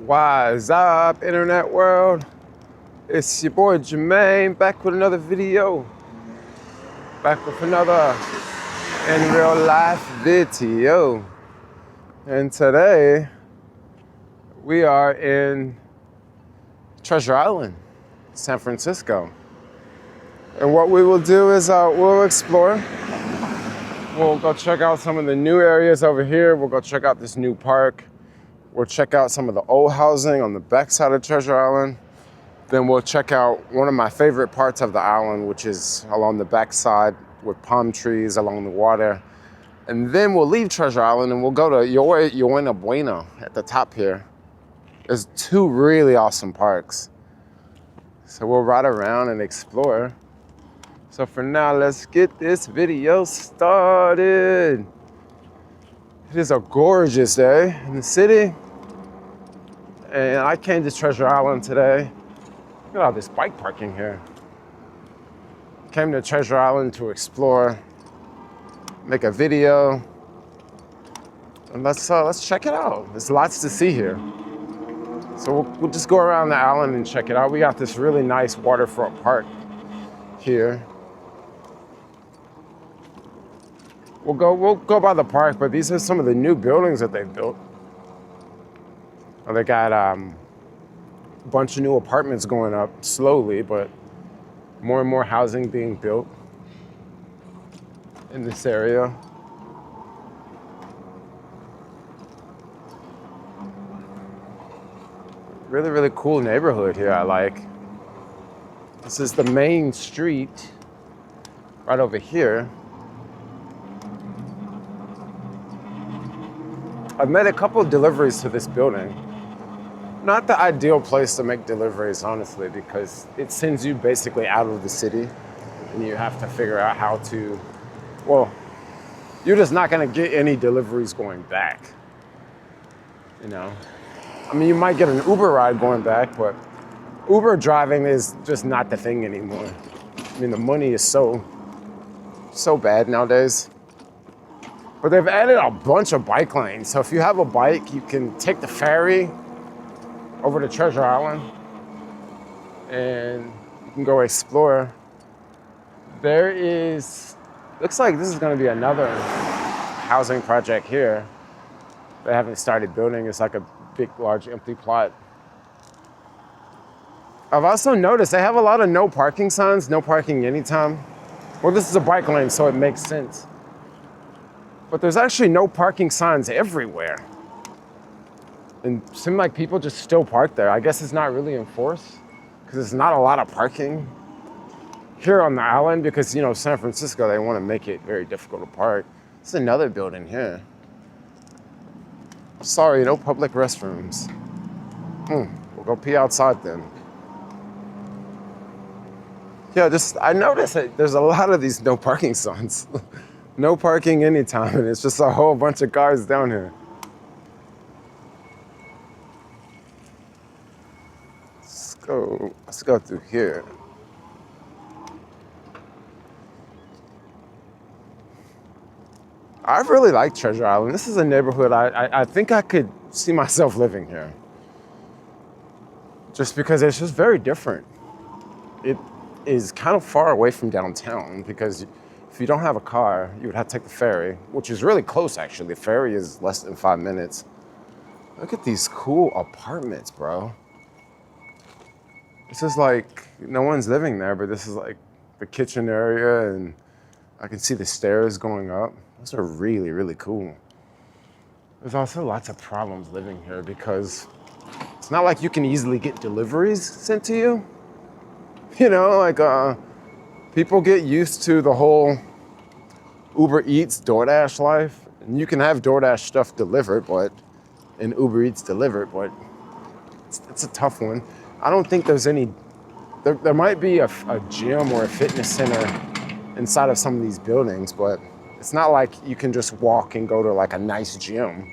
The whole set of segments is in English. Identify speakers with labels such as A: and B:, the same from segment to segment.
A: What's up, internet world? It's your boy Jermaine, back with another video. Back with another in real life video. And today, we are in Treasure Island, San Francisco. And what we will do is we'll explore. We'll go check out some of the new areas over here. We'll go check out this new park. We'll check out some of the old housing on the backside of Treasure Island. Then we'll check out one of my favorite parts of the island, which is along the backside with palm trees along the water. And then we'll leave Treasure Island and we'll go to Buena Buena at the top here. There's two really awesome parks. So we'll ride around and explore. So for now, let's get this video started. It is a gorgeous day in the city. And I came to Treasure Island today. Look at all this bike parking here. Came to Treasure Island to explore, make a video. And let's check it out. There's lots to see here. So we'll just go around the island and check it out. We got this really nice waterfront park here. We'll go by the park, but these are some of the new buildings that they've built. They got a bunch of new apartments going up slowly, but more and more housing being built in this area. Really, really cool neighborhood here, I like. This is the main street right over here. I've made a couple of deliveries to this building. Not the ideal place to make deliveries, honestly, because it sends you basically out of the city and you have to figure out how to, well, you're just not gonna get any deliveries going back, you know? I mean, you might get an Uber ride going back, but Uber driving is just not the thing anymore. I mean, the money is so bad nowadays. But they've added a bunch of bike lanes. So if you have a bike, you can take the ferry over to Treasure Island and you can go explore. There is, looks like this is gonna be another housing project here. They haven't started building. It's like a big, large, empty plot. I've also noticed they have a lot of no parking signs, no parking anytime. Well, this is a bike lane, so it makes sense. But there's actually no parking signs everywhere. And it seems like people just still park there. I guess it's not really enforced because there's not a lot of parking here on the island because, you know, San Francisco, they want to make it very difficult to park. There's another building here. Sorry, no public restrooms. We'll go pee outside then. Yeah, I noticed that there's a lot of these no parking signs. No parking anytime, and it's just a whole bunch of cars down here. Let's go through here. I really like Treasure Island. This is a neighborhood I think I could see myself living here. Just because it's just very different. It is kind of far away from downtown because if you don't have a car, you would have to take the ferry, which is really close, actually. The ferry is less than 5 minutes. Look at these cool apartments, bro. This is like, no one's living there, but this is like the kitchen area, and I can see the stairs going up. Those are really, really cool. There's also lots of problems living here because it's not like you can easily get deliveries sent to you. You know, like, people get used to the whole Uber Eats, DoorDash life. And you can have DoorDash stuff delivered, and Uber Eats delivered, but it's a tough one. I don't think there's any, there might be a gym or a fitness center inside of some of these buildings, but it's not like you can just walk and go to like a nice gym.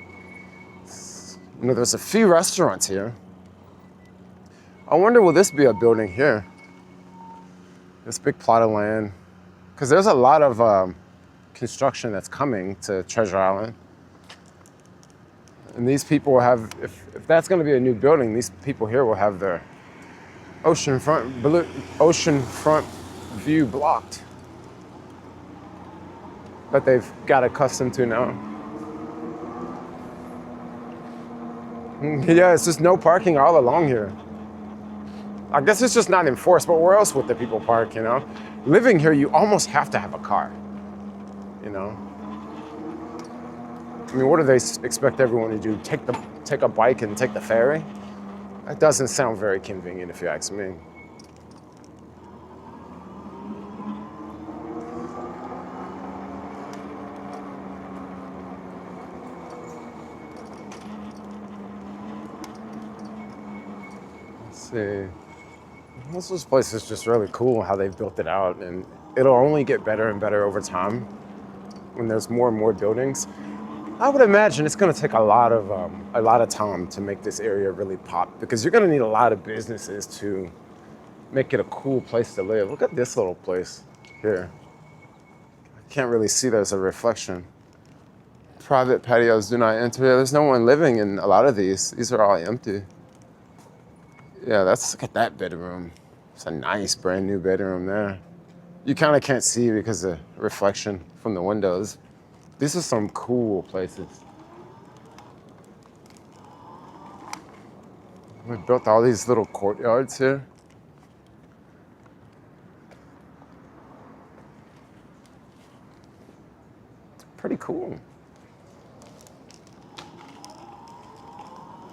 A: You know, there's a few restaurants here. I wonder, will this be a building here? This big plot of land, because there's a lot of construction that's coming to Treasure Island. And these people will have, if that's going to be a new building, these people here will have their oceanfront view blocked that they've got accustomed to now. Yeah, it's just no parking all along here. I guess it's just not enforced, but where else would the people park, you know? Living here, you almost have to have a car, you know? I mean, what do they expect everyone to do? Take a bike and take the ferry? That doesn't sound very convenient if you ask me. See, this place is just really cool how they've built it out, and it'll only get better and better over time when there's more and more buildings. I would imagine it's going to take a lot of time to make this area really pop, because you're going to need a lot of businesses to make it a cool place to live. Look at this little place here. I can't really see there's a reflection. Private patios do not enter. There's no one living in a lot of these. These are all empty. Yeah, look at that bedroom. It's a nice brand new bedroom there. You kind of can't see because of the reflection from the windows. These are some cool places. We built all these little courtyards here. Pretty cool.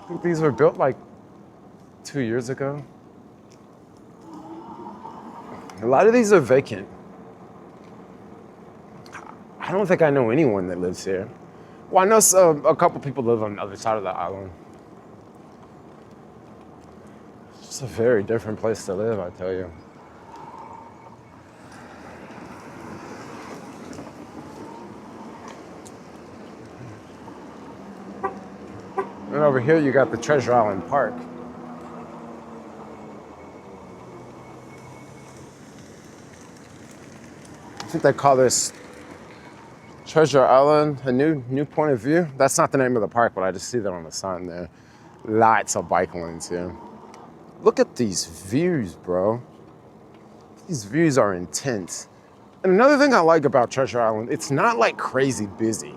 A: I think these were built like 2 years ago. A lot of these are vacant. I don't think I know anyone that lives here. Well, I know a couple people live on the other side of the island. It's a very different place to live, I tell you. And over here you got the Treasure Island Park. I think they call this Treasure Island, a new point of view. That's not the name of the park, but I just see that on the sign there. Lots of bike lanes here. Look at these views, bro. These views are intense. And another thing I like about Treasure Island, it's not like crazy busy.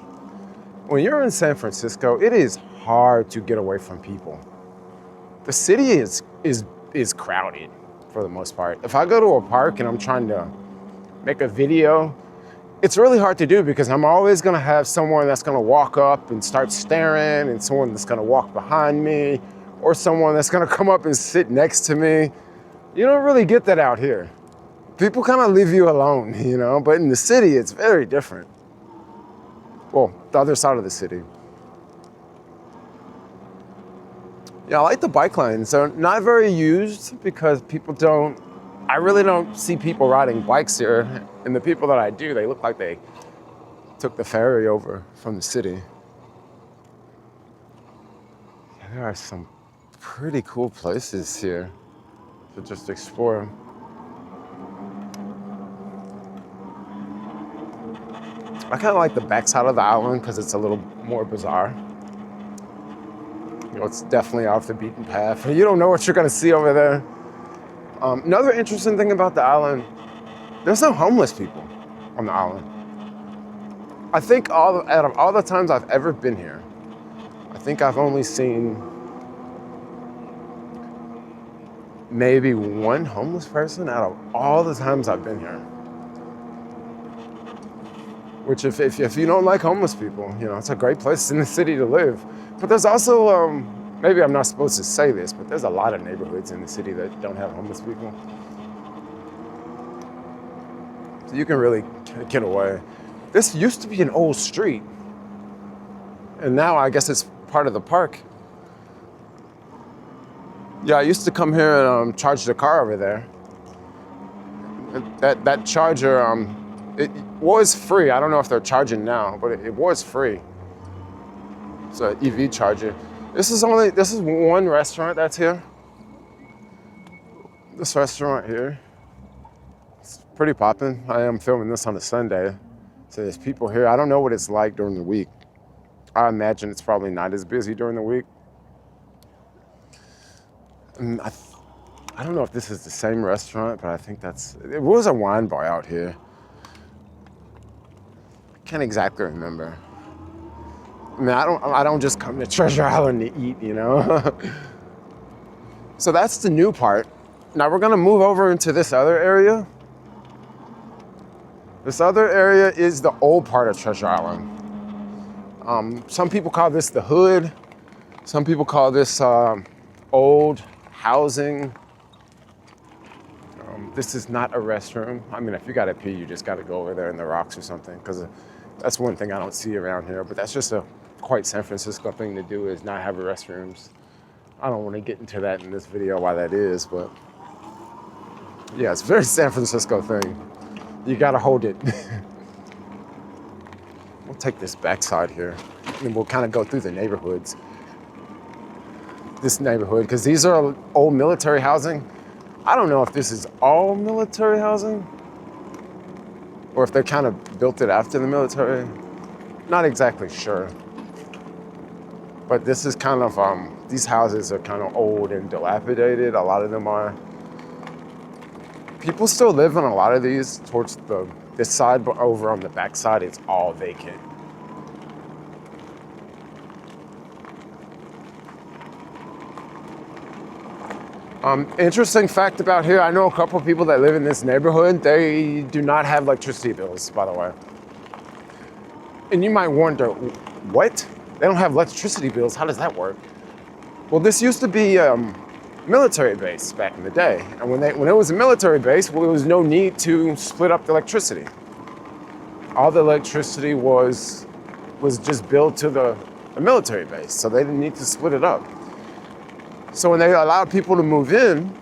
A: When you're in San Francisco, it is hard to get away from people. The city is crowded for the most part. If I go to a park and I'm trying to make a video, it's really hard to do because I'm always gonna have someone that's gonna walk up and start staring, and someone that's gonna walk behind me, or someone that's gonna come up and sit next to me. You don't really get that out here. People kind of leave you alone, you know, but in the city, it's very different. Well, the other side of the city. Yeah, I like the bike lanes. They're not very used because I really don't see people riding bikes here, and the people that I do, they look like they took the ferry over from the city. Yeah, there are some pretty cool places here to just explore. I kind of like the backside of the island because it's a little more bizarre. You know, it's definitely off the beaten path. You don't know what you're gonna see over there. Another interesting thing about the island, there's no homeless people on the island. I think out of all the times I've ever been here, I think I've only seen maybe one homeless person out of all the times I've been here. Which if you don't like homeless people, you know, it's a great place in the city to live. But there's also, maybe I'm not supposed to say this, but there's a lot of neighborhoods in the city that don't have homeless people. So you can really get away. This used to be an old street, and now I guess it's part of the park. Yeah, I used to come here and charge the car over there. That charger, it was free. I don't know if they're charging now, but it was free. It's an EV charger. This is one restaurant that's here. This restaurant here, it's pretty poppin'. I am filming this on a Sunday, so there's people here. I don't know what it's like during the week. I imagine it's probably not as busy during the week. I don't know if this is the same restaurant, but I think it was a wine bar out here. I can't exactly remember. I mean, I don't just come to Treasure Island to eat, you know? So that's the new part. Now we're gonna move over into this other area. This other area is the old part of Treasure Island. Some people call this the hood. Some people call this old housing. This is not a restroom. I mean, if you gotta pee, you just gotta go over there in the rocks or something, because that's one thing I don't see around here, but that's just a quite San Francisco thing to do, is not have restrooms. I don't want to get into that in this video why that is, but yeah, it's a very San Francisco thing. You gotta hold it. We'll take this backside here, and we'll kind of go through the neighborhoods. This neighborhood, because these are old military housing. I don't know if this is all military housing or if they kind of built it after the military. Not exactly sure. But this is kind of, these houses are kind of old and dilapidated. A lot of them are. People still live in a lot of these towards this side, but over on the back side, it's all vacant. Interesting fact about here, I know a couple of people that live in this neighborhood, they do not have electricity bills, by the way. And you might wonder, what? They don't have electricity bills, how does that work? Well, this used to be a military base back in the day. And when it was a military base, well, there was no need to split up the electricity. All the electricity was just billed to the military base, so they didn't need to split it up. So when they allowed people to move in,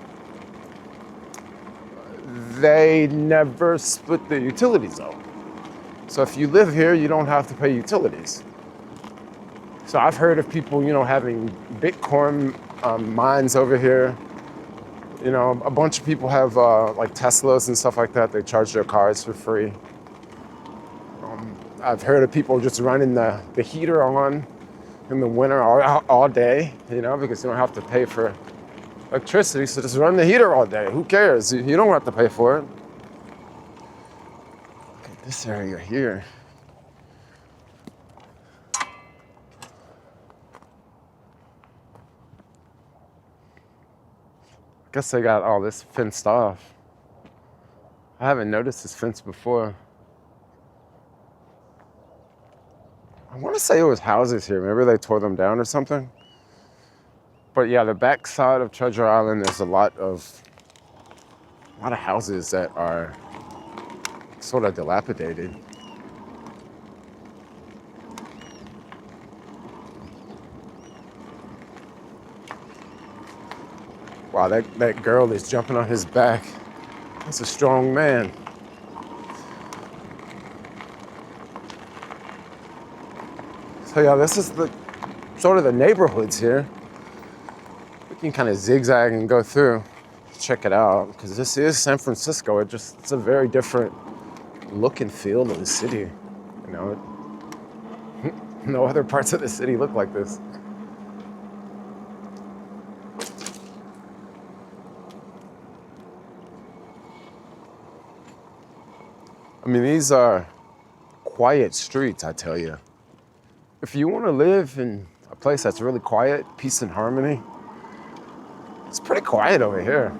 A: they never split the utilities up. So if you live here, you don't have to pay utilities. So I've heard of people, having Bitcoin mines over here. A bunch of people have like Teslas and stuff like that. They charge their cars for free. I've heard of people just running the heater on in the winter all day, because you don't have to pay for electricity, so just run the heater all day. Who cares? You don't have to pay for it. Look at this area here. I guess they got all this fenced off. I haven't noticed this fence before. I want to say it was houses here. Maybe they tore them down or something. But yeah, the back side of Treasure Island, there's a lot of houses that are sort of dilapidated. Wow, that girl is jumping on his back. That's a strong man. So yeah, this is the sort of the neighborhoods here. We can kind of zigzag and go through, check it out, because this is San Francisco. It's a very different look and feel of the city. No other parts of the city look like this. I mean, these are quiet streets, I tell you. If you want to live in a place that's really quiet, peace and harmony, it's pretty quiet over here.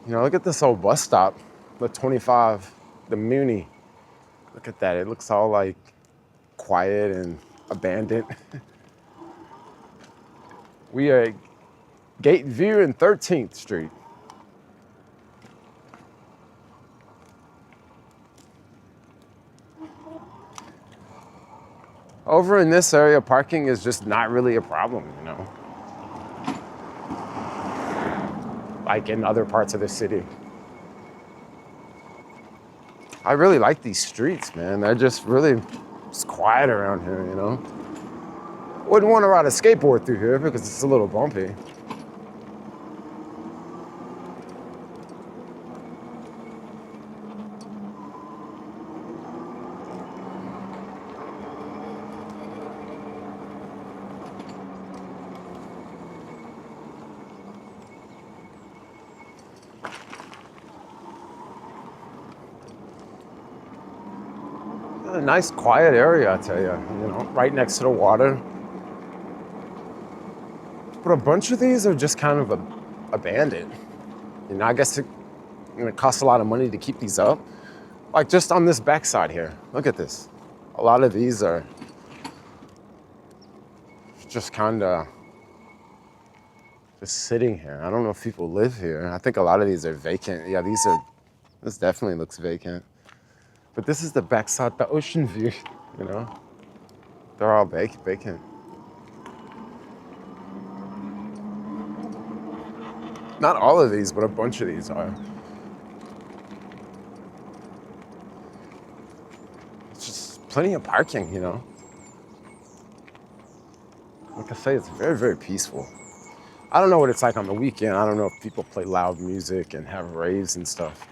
A: Look at this old bus stop, the 25, the Muni. Look at that, it looks all like quiet and abandoned. We are at Gate View and 13th Street. Over in this area, parking is just not really a problem, like in other parts of the city. I really like these streets, man. They're just really quiet around here, Wouldn't want to ride a skateboard through here because it's a little bumpy. A nice quiet area, I tell you, you know, right next to the water. But a bunch of these are just kind of abandoned. You know, I guess it costs a lot of money to keep these up. Like just on this backside here, look at this. A lot of these are just kind of just sitting here. I don't know if people live here. I think a lot of these are vacant. Yeah, this definitely looks vacant. But this is the backside, the ocean view, you know? They're all vacant. Not all of these, but a bunch of these are. It's just plenty of parking, you know? Like I say, it's very, very peaceful. I don't know what it's like on the weekend. I don't know if people play loud music and have raves and stuff.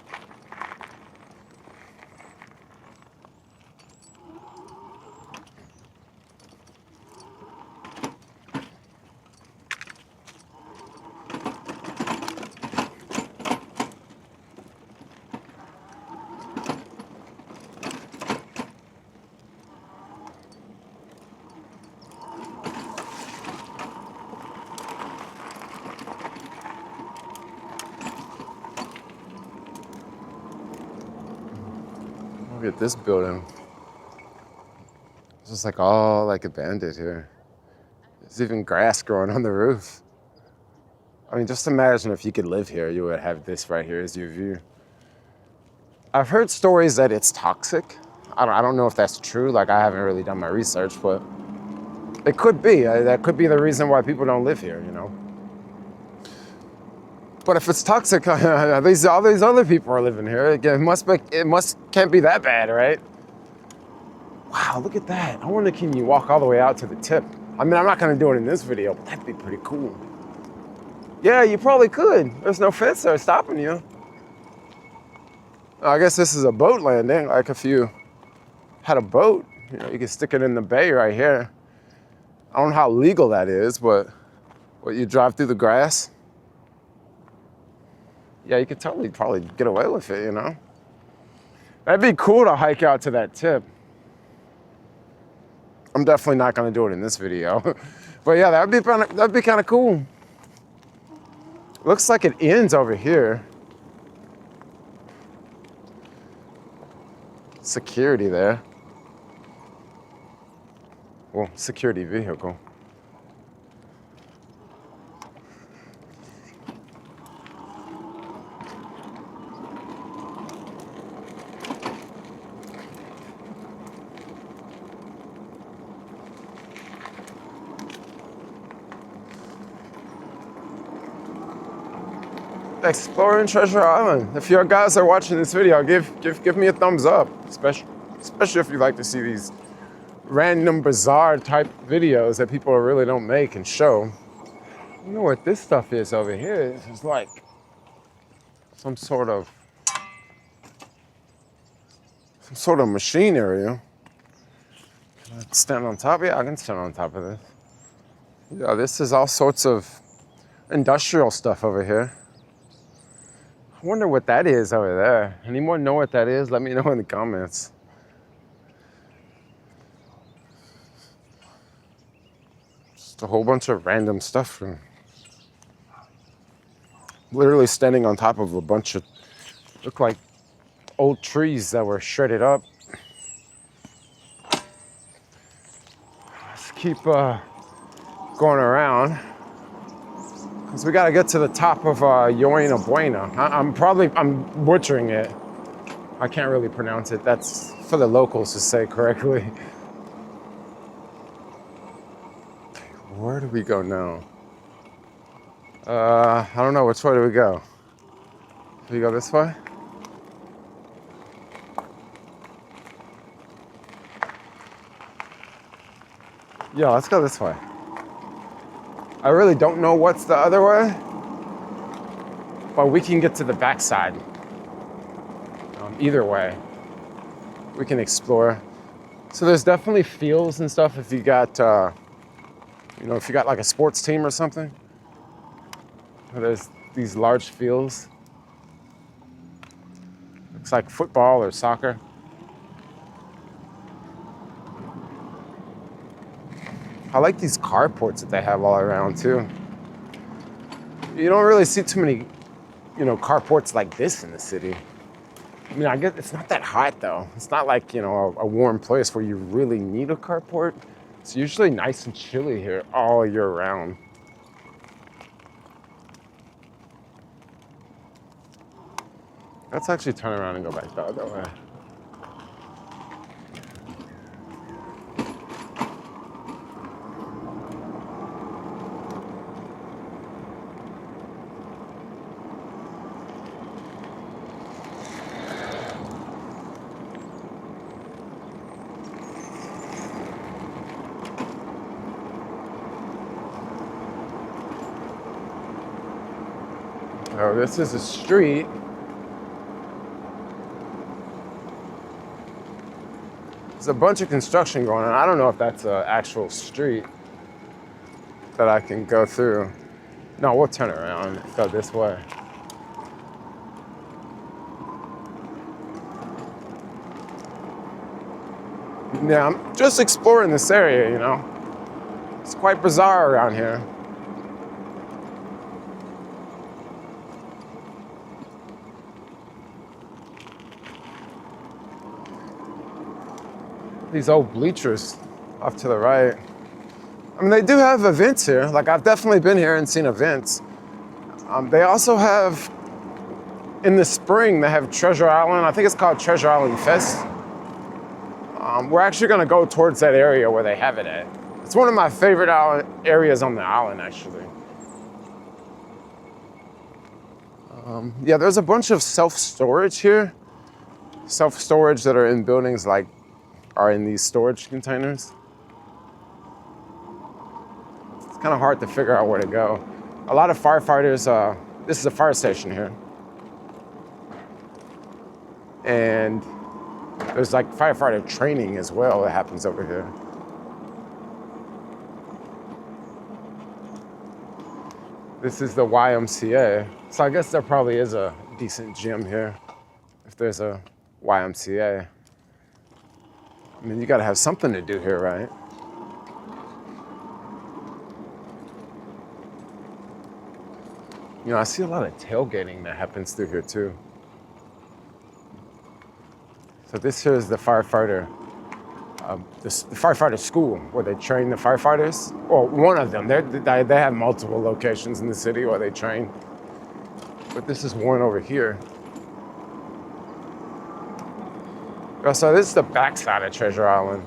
A: Look at this building. It's just like all like abandoned here. There's even grass growing on the roof. I mean, just imagine if you could live here, you would have this right here as your view. I've heard stories that it's toxic. I don't know if that's true. Like, I haven't really done my research, but it could be. That could be the reason why people don't live here, you know? But if it's toxic, all these other people are living here. Again, can't be that bad, right? Wow, look at that. I wonder, can you walk all the way out to the tip? I mean, I'm not gonna do it in this video, but that'd be pretty cool. Yeah, you probably could. There's no fence there stopping you. I guess this is a boat landing. Like if you had a boat, you know, you could stick it in the bay right here. I don't know how legal that is, but what, you drive through the grass? Yeah, you could totally probably get away with it, you know? That'd be cool to hike out to that tip. I'm definitely not gonna do it in this video. But yeah, that'd be kind of cool. Looks like it ends over here. Security there. Well, security vehicle. Exploring Treasure Island. If you guys are watching this video, give me a thumbs up, especially if you like to see these random bizarre type videos that people really don't make and show. You know what this stuff is over here? It's like some sort of machine area. Can I stand on top? Yeah, I can stand on top of this. Yeah, this is all sorts of industrial stuff over here. I wonder what that is over there. Anyone know what that is? Let me know in the comments. Just a whole bunch of random stuff. Literally standing on top of a bunch of, look like old trees that were shredded up. Let's keep going around. So we gotta get to the top of Yoina Buena. I'm butchering it. I can't really pronounce it. That's for the locals to say correctly. Where do we go now? I don't know, which way do we go? Do we go this way? Yeah, let's go this way. I really don't know what's the other way, but we can get to the backside. Either way, we can explore. So there's definitely fields and stuff if you got, if you got like a sports team or something. There's these large fields. Looks like football or soccer. I like these carports that they have all around too. You don't really see too many, carports like this in the city. I mean, I guess it's not that hot though. It's not like, a warm place where you really need a carport. It's usually nice and chilly here all year round. Let's actually turn around and go back the other way. Oh, this is a street. There's a bunch of construction going on. I don't know if that's an actual street that I can go through. No, we'll turn around and go this way. Yeah, I'm just exploring this area, It's quite bizarre around here. These old bleachers off to the right. I mean, they do have events here. Like, I've definitely been here and seen events. They also have, in the spring, they have Treasure Island. I think it's called Treasure Island Fest. We're actually gonna go towards that area where they have it at. It's one of my favorite areas on the island, actually. Yeah, there's a bunch of self-storage here. Self-storage that are in buildings are in these storage containers. It's kind of hard to figure out where to go. A lot of firefighters, this is a fire station here. And there's firefighter training as well that happens over here. This is the YMCA. So I guess there probably is a decent gym here if there's a YMCA. I mean, you gotta have something to do here, right? I see a lot of tailgating that happens through here too. So this here is the firefighter, the firefighter school where they train the firefighters. Well, one of them. They have multiple locations in the city where they train. But this is one over here. So this is the backside of Treasure Island.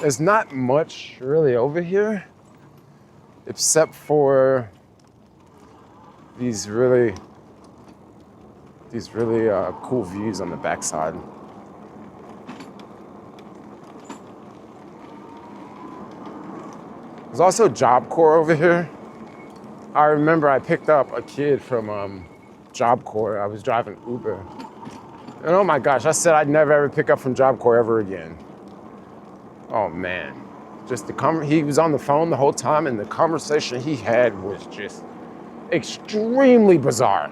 A: There's not much really over here, except for these really cool views on the backside. There's also Job Corps over here. I remember I picked up a kid from Job Corps. I was driving Uber. And oh my gosh, I said I'd never ever pick up from Job Corps ever again. Oh man, he was on the phone the whole time, and the conversation he had was just extremely bizarre.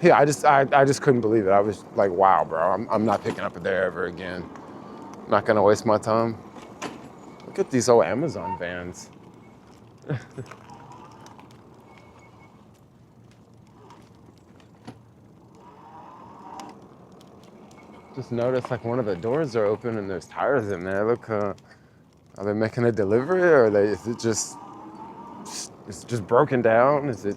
A: Yeah, I just couldn't believe it. I was like, wow, bro, I'm not picking up there ever again. I'm not gonna waste my time. Look at these old Amazon vans. Just noticed one of the doors are open and there's tires in there. Look, are they making a delivery, or is it just broken down? Is it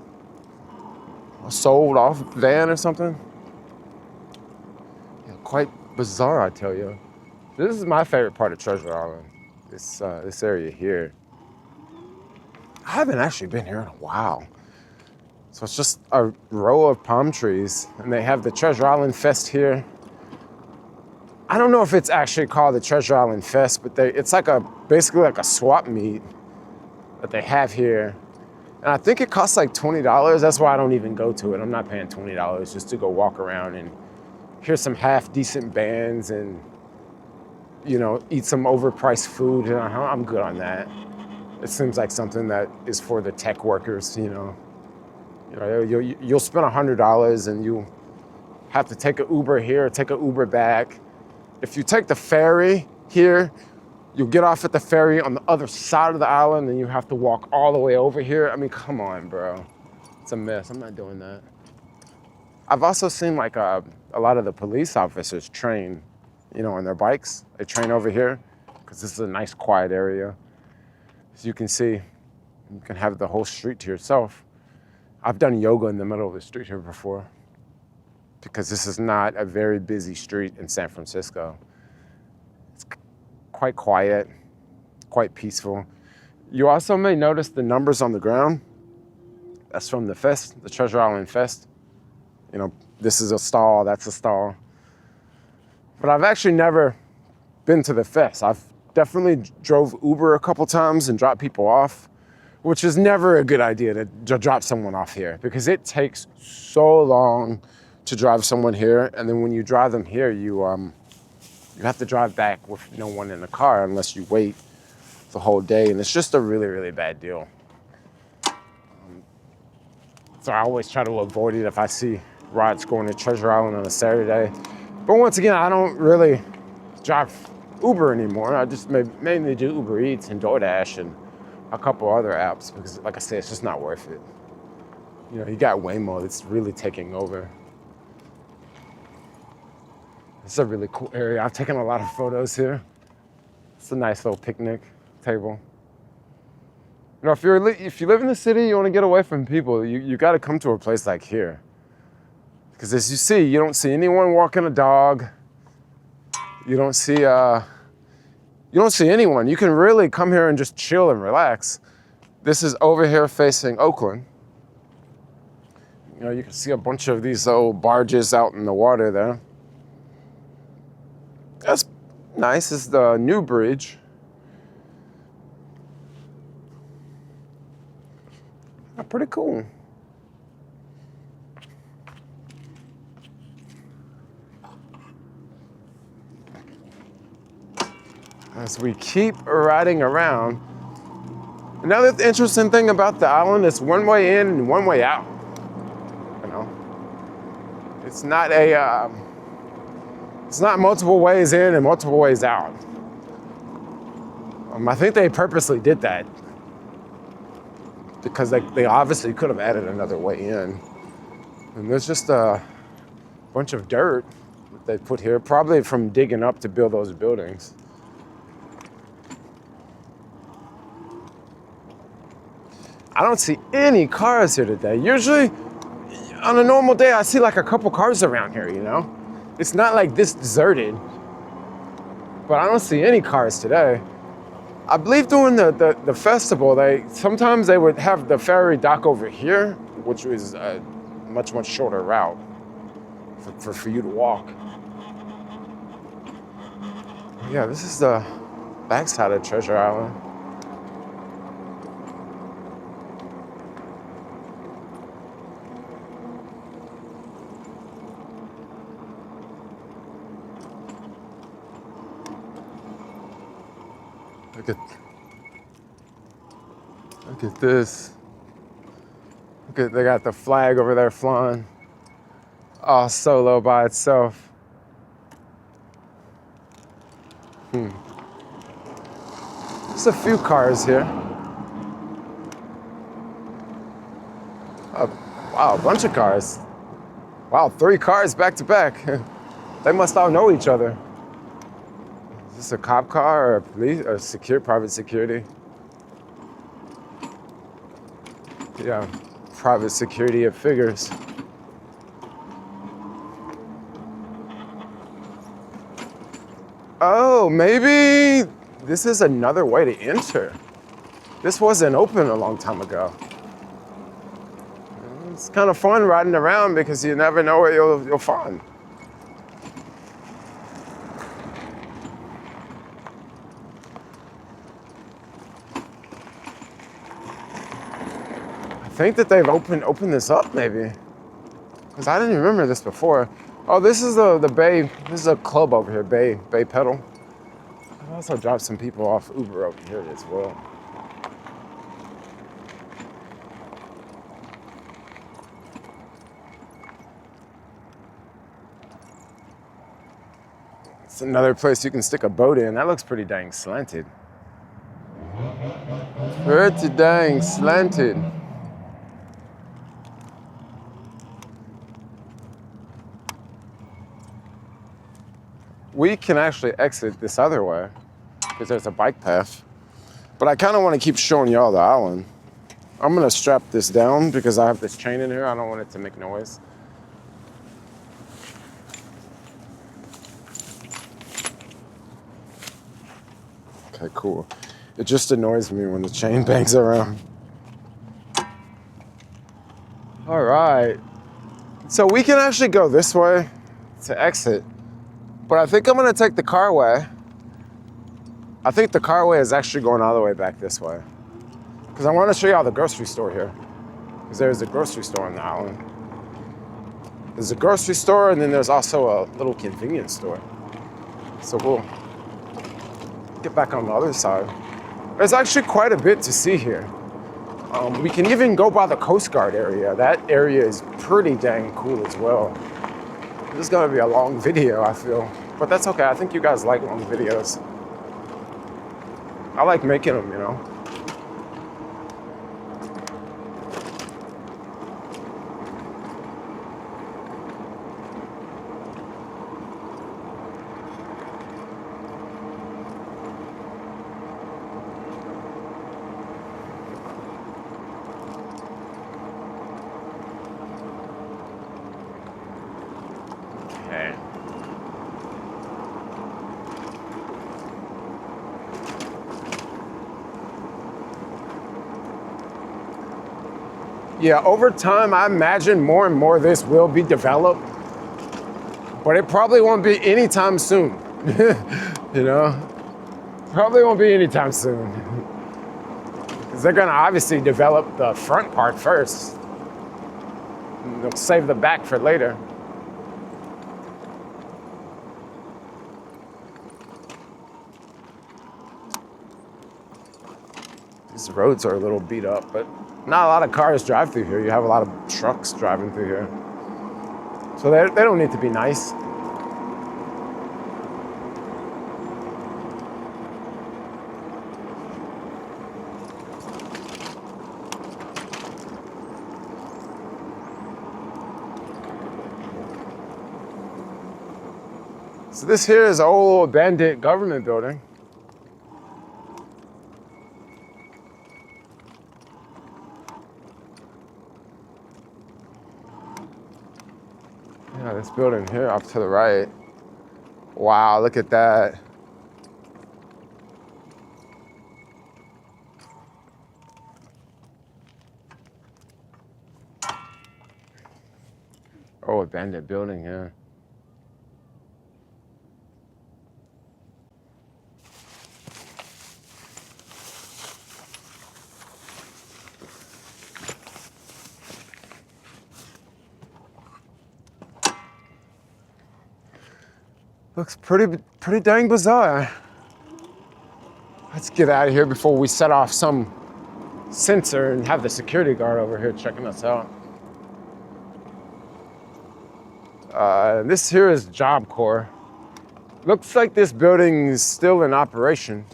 A: a sold off van or something? Yeah, quite bizarre, I tell you. This is my favorite part of Treasure Island. This area here. I haven't actually been here in a while. So it's just a row of palm trees, and they have the Treasure Island Fest here. I don't know if it's actually called the Treasure Island Fest, but it's basically like a swap meet that they have here. And I think it costs $20. That's why I don't even go to it. I'm not paying $20 just to go walk around and hear some half decent bands and, eat some overpriced food. I'm good on that. It seems like something that is for the tech workers, you'll spend $100 and you have to take an Uber here, take an Uber back. If you take the ferry here, You'll get off at the ferry on the other side of the island, and you have to walk all the way over here. I mean, come on, bro. It's a mess. I'm not doing that. I've also seen like a lot of the police officers train, you know, on their bikes. They train over here because this is a nice quiet area. As you can see, you can have the whole street to yourself. I've done yoga in the middle of the street here before because this is not a very busy street in San Francisco. It's quite quiet, quite peaceful. You also may notice the numbers on the ground. That's from the fest, the Treasure Island Fest. You know, this is a stall, that's a stall. But I've actually never been to the fest. I've definitely drove Uber a couple times and dropped people off, which is never a good idea to drop someone off here because it takes so long to drive someone here. And then when you drive them here, you have to drive back with no one in the car unless you wait the whole day. And it's just a really, really bad deal. So I always try to avoid it if I see rides going to Treasure Island on a Saturday. But once again, I don't really drive Uber anymore. I just mainly do Uber Eats and DoorDash and a couple other apps because, like I said, it's just not worth it. You know, you got Waymo that's really taking over. It's a really cool area. I've taken a lot of photos here. It's a nice little picnic table. You know, if you live in the city, you want to get away from people, you got to come to a place like here. Because as you see, you don't see anyone walking a dog. You don't see anyone. You can really come here and just chill and relax. This is over here facing Oakland. You know, you can see a bunch of these old barges out in the water there. That's nice. It's the new bridge. Pretty cool. As we keep riding around, another interesting thing about the island is one way in and one way out. You know, it's not it's not multiple ways in and multiple ways out. I think they purposely did that because they obviously could have added another way in. And there's just a bunch of dirt that they put here, probably from digging up to build those buildings. I don't see any cars here today. Usually, on a normal day, I see like a couple cars around here, you know? It's not like this deserted, but I don't see any cars today. I believe during the festival, sometimes they would have the ferry dock over here, which was a much shorter route for you to walk. Yeah, this is the backside of Treasure Island. Look at this. They got the flag over there flying. All solo by itself. There's a few cars here. Oh, wow, a bunch of cars. Wow, 3 cars back to back. They must all know each other. Is this a cop car or a police or private security? Yeah, private security of figures. Oh, maybe this is another way to enter. This wasn't open a long time ago. It's kind of fun riding around because you never know what you'll find. I think that they've opened this up maybe, because I didn't remember this before. Oh, this is the Bay. This is a club over here, Bay Pedal. I've also dropped some people off Uber over here as well. It's another place you can stick a boat in. That looks pretty dang slanted. Pretty dang slanted. We can actually exit this other way because there's a bike path. But I kind of want to keep showing y'all the island. I'm gonna strap this down because I have this chain in here. I don't want it to make noise. Okay, cool. It just annoys me when the chain bangs around. All right. So we can actually go this way to exit, but I think I'm gonna take the car way. I think the car way is actually going all the way back this way, because I want to show you all the grocery store here, because there's a grocery store on the island. There's a grocery store, and then there's also a little convenience store. So we'll get back on the other side. There's actually quite a bit to see here. We can even go by the Coast Guard area. That area is pretty dang cool as well. This is gonna be a long video, I feel, but that's okay. I think you guys like long videos. I like making them, you know. Okay. Yeah, over time, I imagine more and more this will be developed, but it probably won't be anytime soon. You know, probably won't be anytime soon. Because they're gonna obviously develop the front part first. And they'll save the back for later. These roads are a little beat up, but not a lot of cars drive through here. You have a lot of trucks driving through here. So they don't need to be nice. So this here is an old abandoned government building. Yeah, this building here off to the right. Wow, look at that. Oh, abandoned building, yeah. Looks pretty dang bizarre. Let's get out of here before we set off some sensor and have the security guard over here checking us out. This here is Job Corps. Looks like this building is still in operation.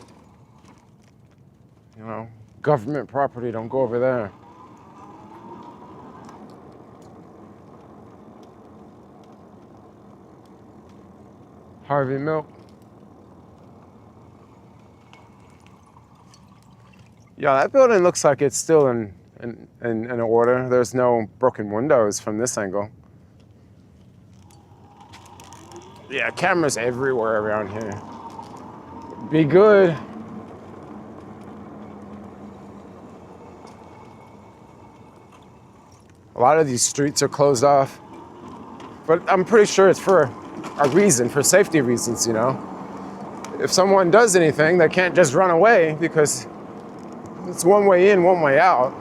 A: You know, government property, don't go over there. Harvey Milk. Yeah, that building looks like it's still in order. There's no broken windows from this angle. Yeah, cameras everywhere around here. Be good. A lot of these streets are closed off, but I'm pretty sure it's for a reason, for safety reasons, you know. If someone does anything, they can't just run away because it's one way in, one way out.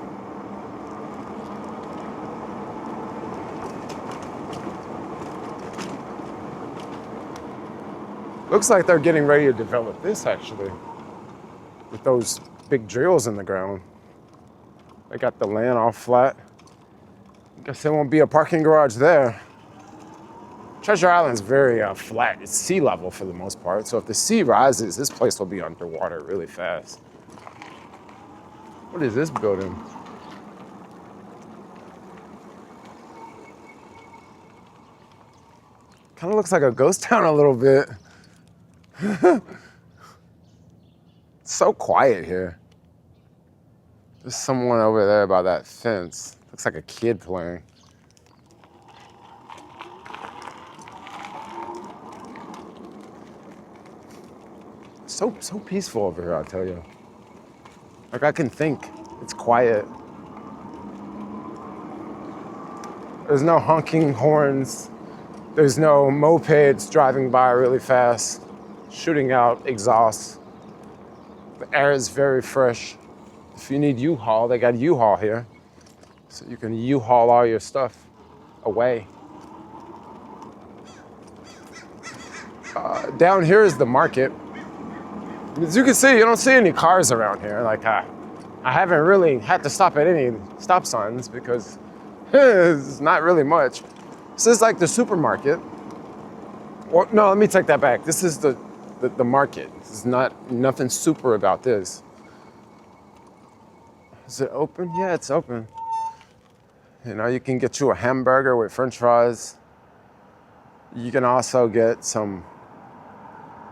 A: Looks like they're getting ready to develop this actually, with those big drills in the ground. They got the land all flat. Guess there won't be a parking garage there. Treasure Island's very flat. It's sea level for the most part. So if the sea rises, this place will be underwater really fast. What is this building? Kind of looks like a ghost town a little bit. It's so quiet here. There's someone over there by that fence. Looks like a kid playing. So peaceful over here, I'll tell you. Like I can think. It's quiet. There's no honking horns. There's no mopeds driving by really fast, shooting out exhaust. The air is very fresh. If you need U-Haul, they got U-Haul here. So you can U-Haul all your stuff away. Down here is the market. As you can see, you don't see any cars around here. Like I haven't really had to stop at any stop signs because it's not really much. This is like the supermarket. Well, no, let me take that back. This is the market. This is nothing super about this. Is it open? Yeah, it's open. You know, you can get you a hamburger with French fries. You can also get some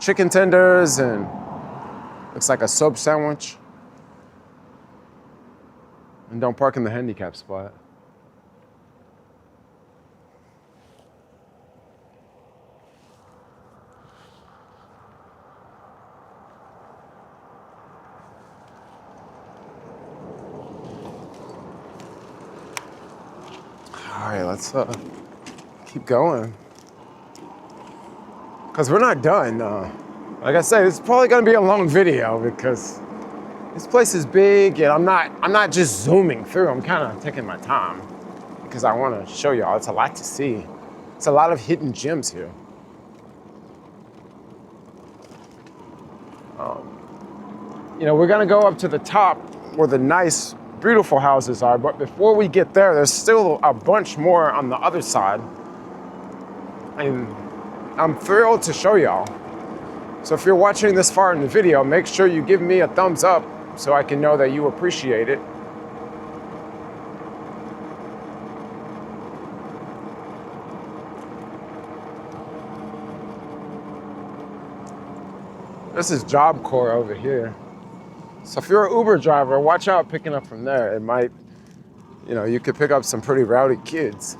A: chicken tenders and looks like a sub sandwich. And don't park in the handicap spot. All right, let's keep going. Because we're not done. Like I said, it's probably gonna be a long video because this place is big and I'm not just zooming through. I'm kind of taking my time because I want to show y'all. It's a lot to see. It's a lot of hidden gems here. You know, we're gonna go up to the top where the nice, beautiful houses are, but before we get there, there's still a bunch more on the other side. And I'm thrilled to show y'all. So if you're watching this far in the video, make sure you give me a thumbs up so I can know that you appreciate it. This is Job Corps over here. So if you're an Uber driver, watch out picking up from there. It might, you know, you could pick up some pretty rowdy kids.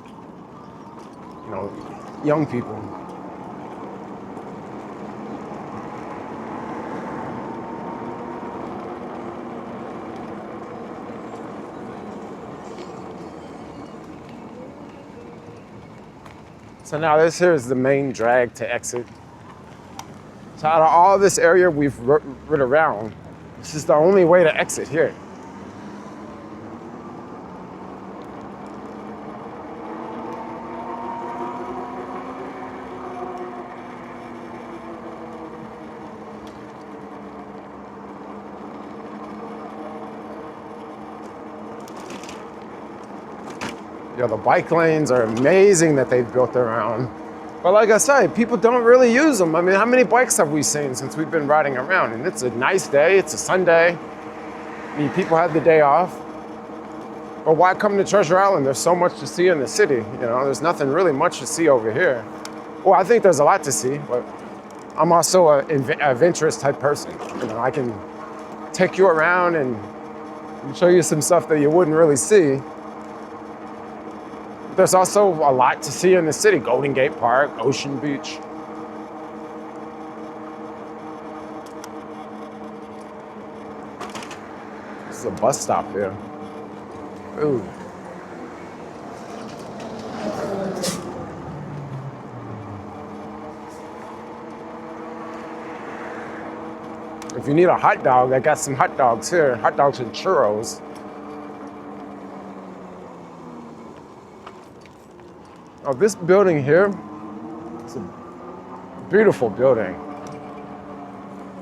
A: You know, young people. So now this here is the main drag to exit. So out of all this area we've rid around, this is the only way to exit here. You know, the bike lanes are amazing that they've built around. But like I said, people don't really use them. I mean, how many bikes have we seen since we've been riding around? And it's a nice day, it's a Sunday. I mean, people have the day off. But why come to Treasure Island? There's so much to see in the city. You know, there's nothing really much to see over here. Well, I think there's a lot to see, but I'm also an adventurous type person. You know, I can take you around and show you some stuff that you wouldn't really see. There's also a lot to see in the city. Golden Gate Park, Ocean Beach. This is a bus stop here. Ooh. If you need a hot dog, I got some hot dogs here. Hot dogs and churros. Oh, this building here, it's a beautiful building.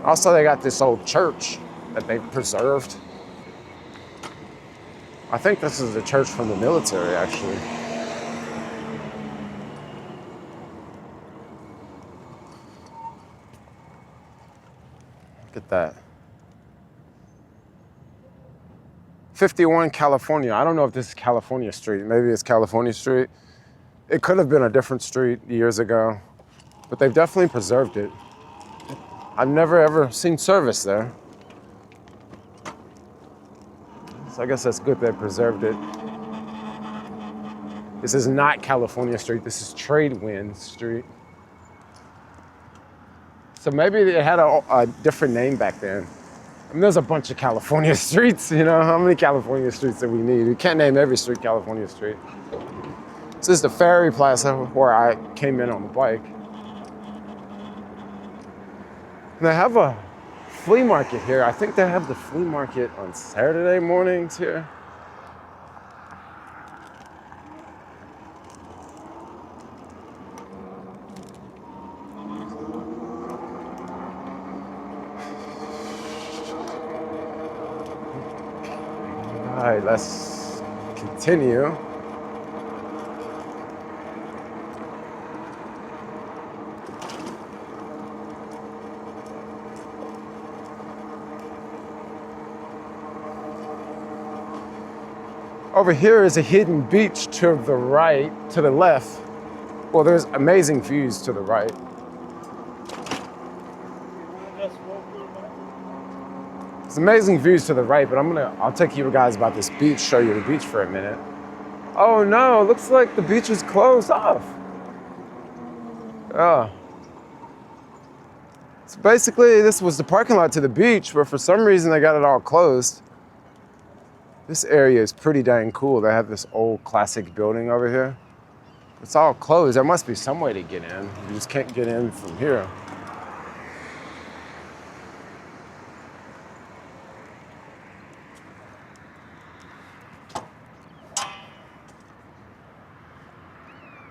A: Also, they got this old church that they've preserved. I think this is a church from the military, actually. at that. 51 California. I don't know if this is California Street. Maybe it's California Street. It could have been a different street years ago, but they've definitely preserved it. I've never ever seen service there. So I guess that's good they preserved it. This is not California Street. This is Tradewind Street. So maybe it had a different name back then. I mean, there's a bunch of California streets, you know? How many California streets do we need? We can't name every street California Street. This is the ferry plaza where I came in on the bike. And they have a flea market here. I think they have the flea market on Saturday mornings here. All right, let's continue. Over here is a hidden beach to the right, to the left. Well, there's amazing views to the right. There's amazing views to the right, but I'll take you guys about this beach, show you the beach for a minute. Oh no, looks like the beach is closed off. Oh. So basically, this was the parking lot to the beach, but for some reason they got it all closed. This area is pretty dang cool. They have this old classic building over here. It's all closed. There must be some way to get in. You just can't get in from here.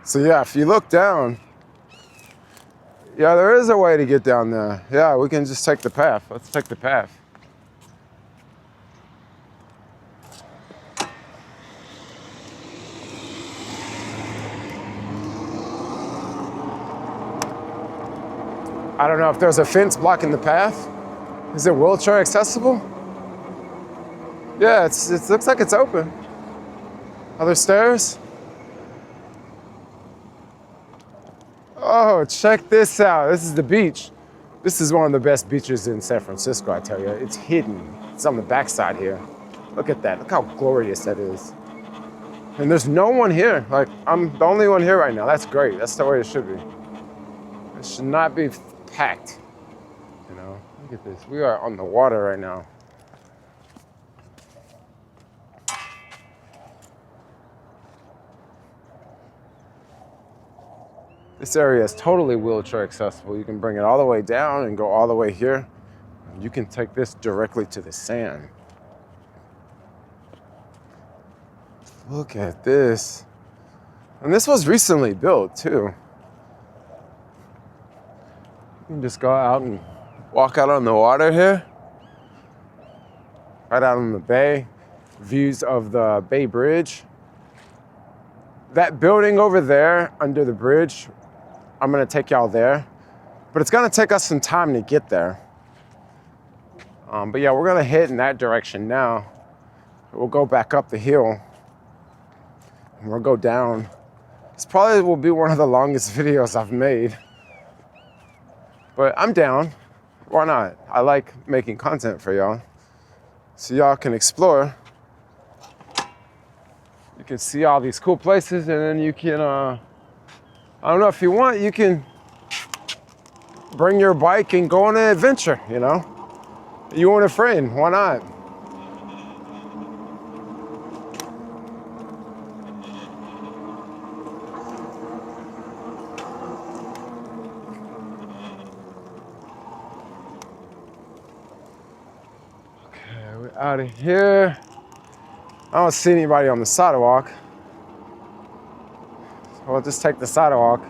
A: So yeah, if you look down, yeah, there is a way to get down there. Yeah, we can just take the path. Let's take the path. I don't know if there's a fence blocking the path. Is it wheelchair accessible? Yeah, it looks like it's open. Are there stairs? Oh, check this out. This is the beach. This is one of the best beaches in San Francisco, I tell you. It's hidden. It's on the backside here. Look at that. Look how glorious that is. And there's no one here. Like, I'm the only one here right now. That's great. That's the way it should be. It should not be packed. You know, look at this. We are on the water right now. This area is totally wheelchair accessible. You can bring it all the way down and go all the way here. You can take this directly to the sand. Look at this. And this was recently built too. You can just go out and walk out on the water here. Right out on the bay. Views of the Bay Bridge. That building over there under the bridge, I'm gonna take y'all there, but it's gonna take us some time to get there. But yeah, we're gonna head in that direction now. We'll go back up the hill and we'll go down. This probably will be one of the longest videos I've made, but I'm down. Why not? I like making content for y'all, so y'all can explore. You can see all these cool places, and then you can, I don't know, if you want, you can bring your bike and go on an adventure, you know? You want a friend, why not? Okay, we're out of here. I don't see anybody on the sidewalk. So we'll just take the sidewalk.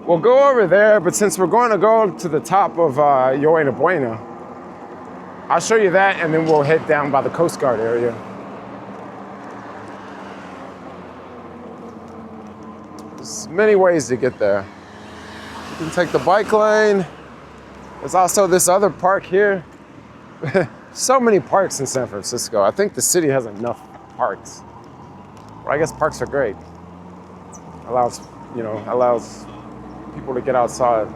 A: We'll go over there, but since we're going to go to the top of Buena Buena, I'll show you that and then we'll head down by the Coast Guard area. There's many ways to get there. You can take the bike lane. There's also this other park here. So many parks in San Francisco. I think the city has enough parks. Well, I guess parks are great. Allows people to get outside.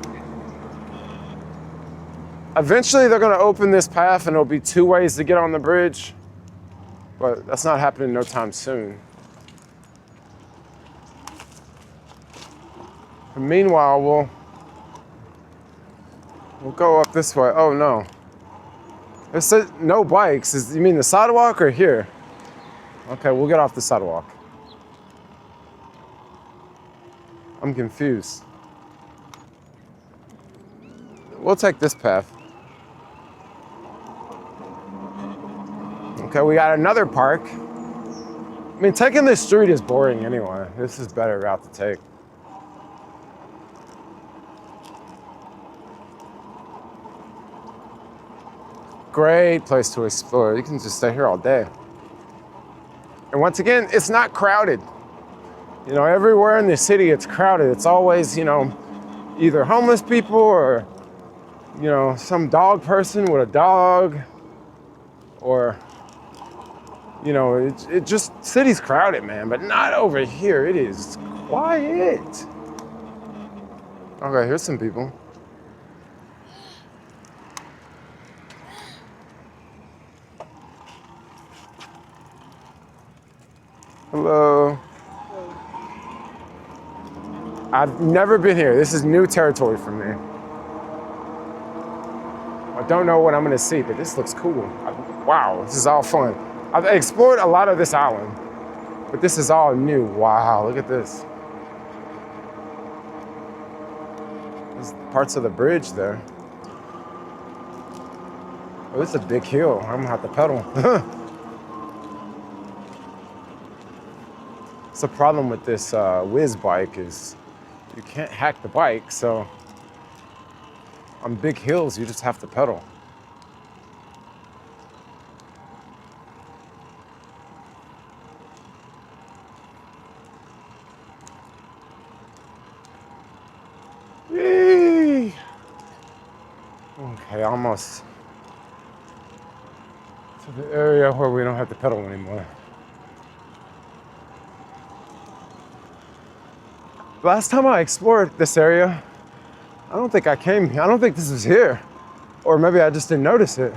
A: Eventually they're gonna open this path and there'll be 2 ways to get on the bridge, but that's not happening no time soon. And meanwhile, we'll go up this way. Oh no. It says no bikes. You mean the sidewalk or here? Okay, we'll get off the sidewalk. I'm confused. We'll take this path. Okay, we got another park. I mean, taking this street is boring anyway. This is a better route to take. Great place to explore. You can just stay here all day. And once again, it's not crowded. You know, everywhere in the city, it's crowded. It's always, either homeless people or, some dog person with a dog, or, it just, city's crowded, man, but not over here. It is quiet. Okay, here's some people. Hello. I've never been here. This is new territory for me. I don't know what I'm gonna see, but this looks cool. Wow, this is all fun. I've explored a lot of this island, but this is all new. Wow, look at this. There's parts of the bridge there. Oh, this is a big hill. I'm gonna have to pedal. It's the problem with this Whiz bike is you can't hack the bike, so on big hills, you just have to pedal. Yay! Okay, almost to the area where we don't have to pedal anymore. Last time I explored this area, I don't think I came here. I don't think this was here. Or maybe I just didn't notice it.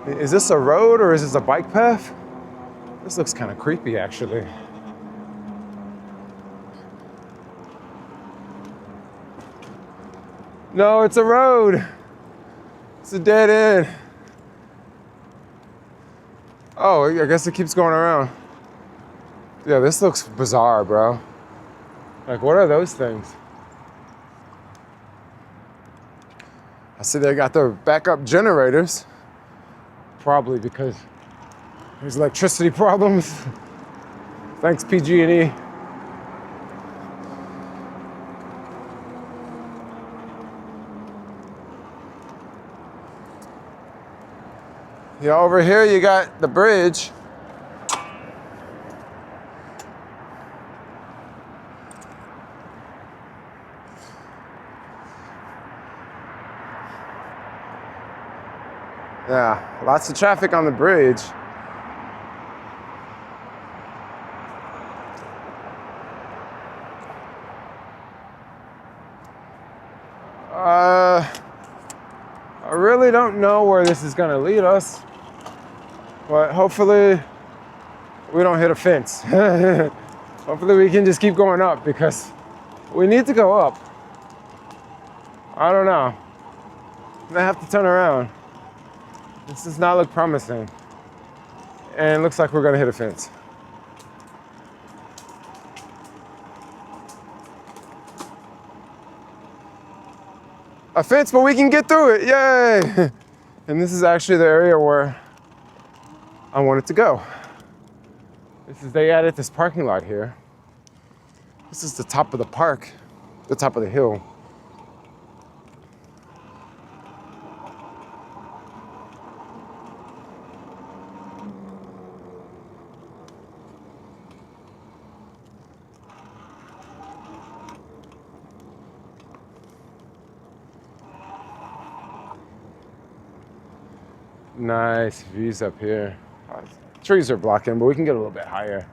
A: Is this a road or is this a bike path? This looks kind of creepy, actually. No, it's a road. It's a dead end. Oh, I guess it keeps going around. Yeah, this looks bizarre, bro. Like, what are those things? I see they got their backup generators. Probably because there's electricity problems. Thanks, PG&E. Yeah, over here you got the bridge. Yeah, lots of traffic on the bridge. I really don't know where this is gonna lead us, but hopefully we don't hit a fence. Hopefully we can just keep going up because we need to go up. I don't know. I have to turn around. This does not look promising. And it looks like we're gonna hit a fence. A fence, but we can get through it, yay! And this is actually the area where I wanted to go. They added this parking lot here. This is the top of the park, the top of the hill. Nice views up here. Trees are blocking, but we can get a little bit higher.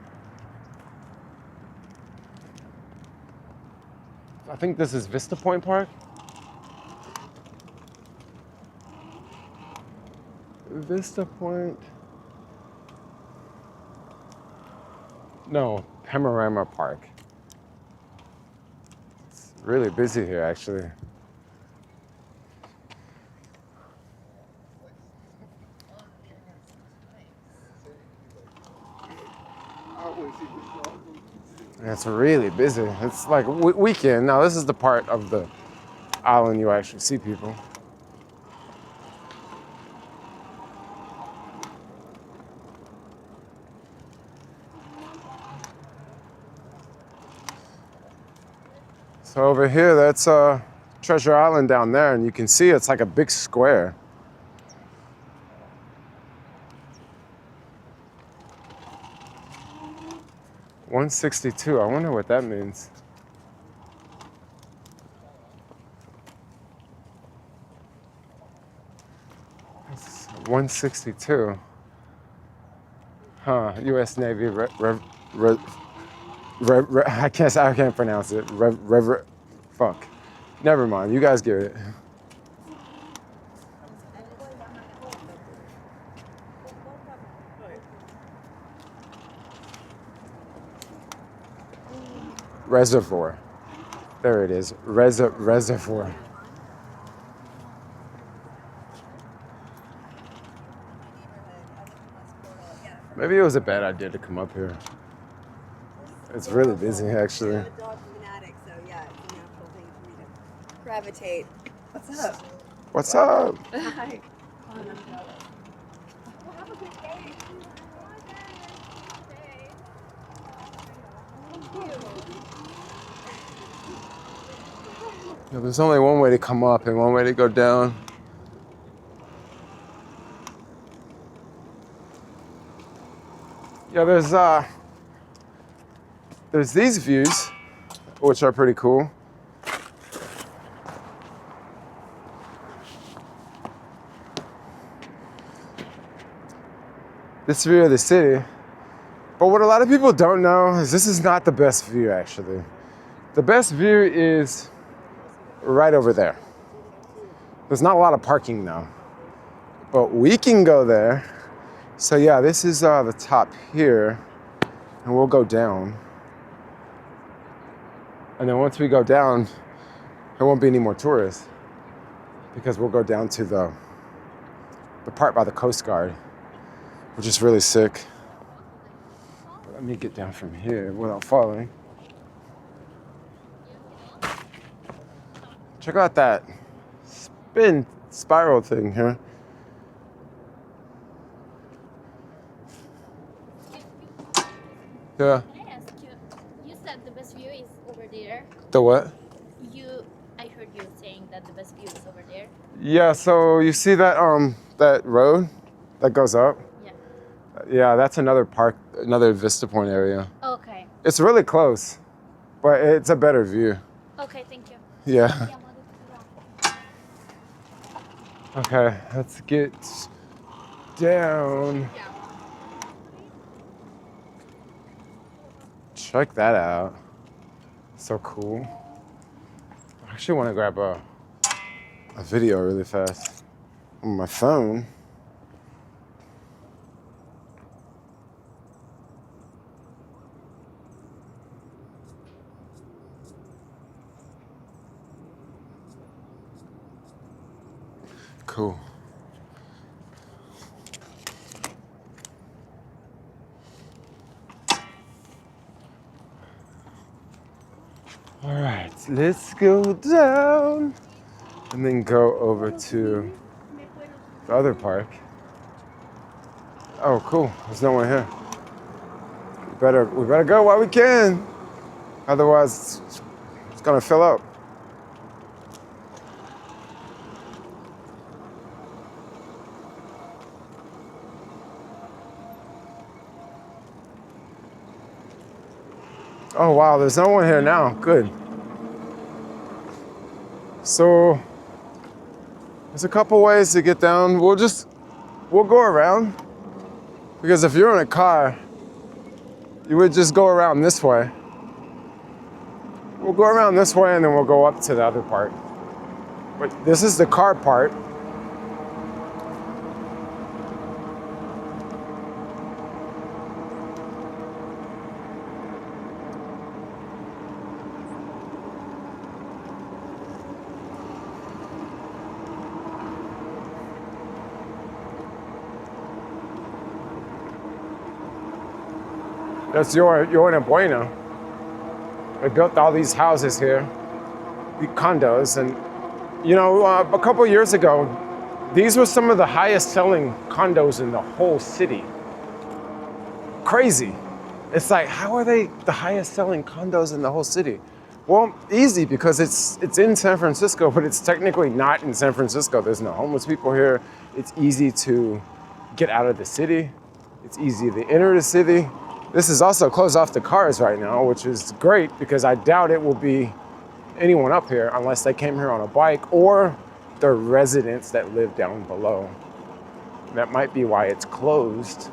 A: I think this is Vista Point Park. Vista Point. No, Panorama Park. It's really busy here, actually. It's really busy. It's like weekend. Now, this is the part of the island you actually see people. So over here, that's Treasure Island down there, and you can see it's like a big square. $162. I wonder what that means. That's $162. Huh? U.S. Navy. I can't pronounce it. Fuck. Never mind. You guys get it. Reservoir. There it is. Reservoir. Maybe it was a bad idea to come up here. It's really busy, actually.
B: I'm a dog fanatic, so yeah, it's a natural thing for me to gravitate. What's up?
A: What's up?
B: Hi.
A: Yeah, there's only one way to come up and one way to go down. Yeah, there's these views, which are pretty cool. This view of the city. But what a lot of people don't know is this is not the best view, actually. The best view is right over there. There's not a lot of parking though, but we can go there. So yeah, this is the top here, and we'll go down. And then once we go down, there won't be any more tourists because we'll go down to the part by the Coast Guard, which is really sick. But let me get down from here without falling. Check out that spin spiral thing here. Yeah.
C: Can I ask you, you said the best view is over there.
A: The what?
C: I heard you saying that the best view is over there.
A: Yeah, so you see that that road that goes up?
C: Yeah.
A: Yeah, that's another park, another Vista Point area.
C: Okay.
A: It's really close, but it's a better view.
C: Okay, thank you.
A: Yeah. Okay, let's get down. Check that out. So cool. I actually want to grab a video really fast on my phone. Cool. All right, let's go down and then go over to the other park. Oh, cool. There's no one here. We better go while we can. Otherwise, it's gonna fill up. Oh wow, there's no one here now. Good. So there's a couple ways to get down. We'll we'll go around, because if you're in a car, you would just go around this way. We'll go around this way and then we'll go up to the other part. But this is the car part. That's your Buena. They built all these houses here, the condos, and you know, a couple years ago, these were some of the highest selling condos in the whole city. Crazy. It's like, how are they the highest selling condos in the whole city? Well, easy, because it's in San Francisco, but it's technically not in San Francisco. There's no homeless people here. It's easy to get out of the city. It's easy to enter the city. This is also closed off to cars right now, which is great because I doubt it will be anyone up here unless they came here on a bike or the residents that live down below. That might be why it's closed,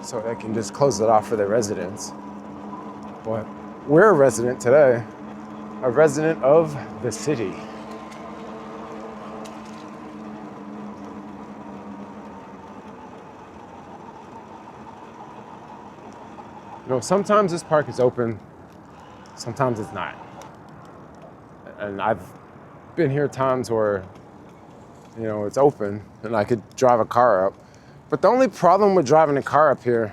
A: so they can just close it off for the residents. But we're a resident today, a resident of the city. You know, sometimes this park is open, sometimes it's not. And I've been here times where, you know, it's open and I could drive a car up. But the only problem with driving a car up here,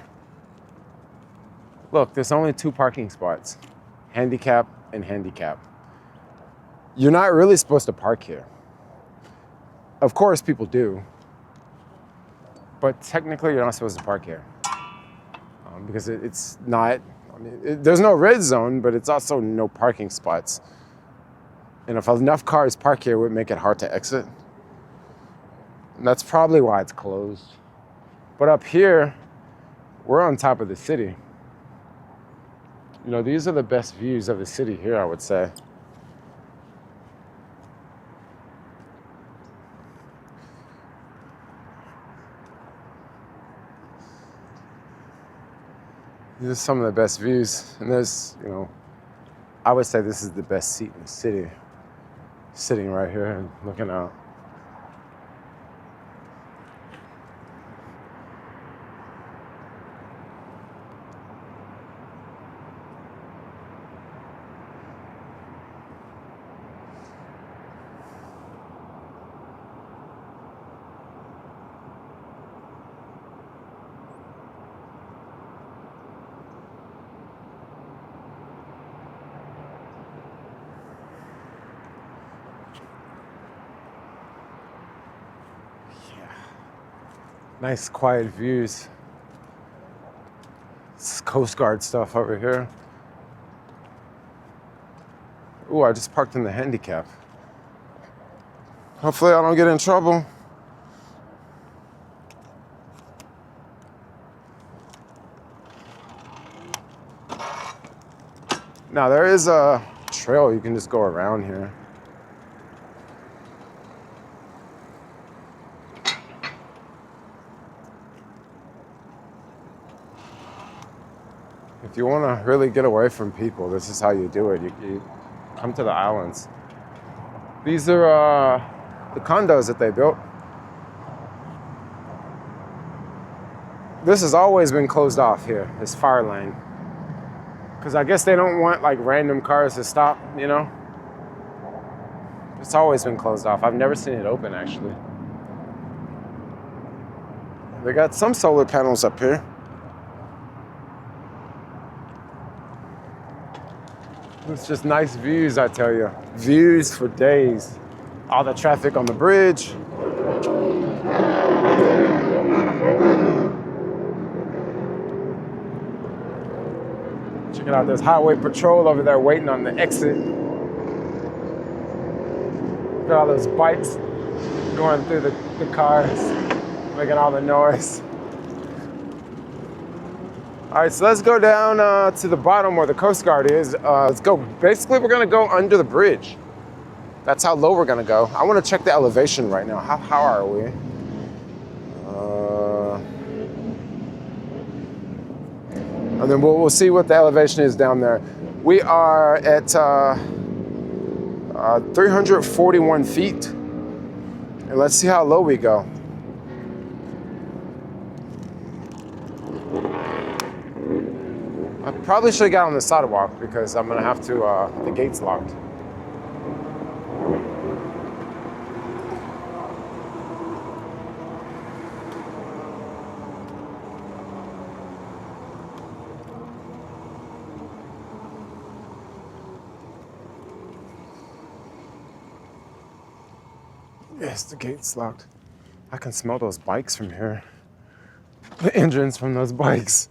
A: look, there's only 2 parking spots, handicap and handicap. You're not really supposed to park here. Of course, people do, but technically you're not supposed to park here. Because it's not, I mean, there's no red zone, but it's also no parking spots. And if enough cars park here, it would make it hard to exit. And that's probably why it's closed. But up here, we're on top of the city. You know, these are the best views of the city here, I would say. These are some of the best views. And there's, you know, I would say this is the best seat in the city. Sitting right here and looking out. Nice quiet views. It's Coast Guard stuff over here. Ooh, I just parked in the handicap. Hopefully I don't get in trouble. Now there is a trail you can just go around here. If you want to really get away from people, this is how you do it. You come to the islands. These are the condos that they built. This has always been closed off here, this fire lane. Because I guess they don't want like random cars to stop, you know? It's always been closed off. I've never seen it open, actually. They got some solar panels up here. It's just nice views, I tell you. Views for days. All the traffic on the bridge. Check it out, there's highway patrol over there waiting on the exit. Look at all those bikes going through the cars, making all the noise. All right, so let's go down to the bottom where the Coast Guard is. Let's go. Basically, we're gonna go under the bridge. That's how low we're gonna go. I wanna check the elevation right now. How are we? And then we'll see what the elevation is down there. We are at 341 feet. And let's see how low we go. I probably should have got on the sidewalk because I'm gonna have to, the gate's locked. Yes, the gate's locked. I can smell those bikes from here. The engines from those bikes.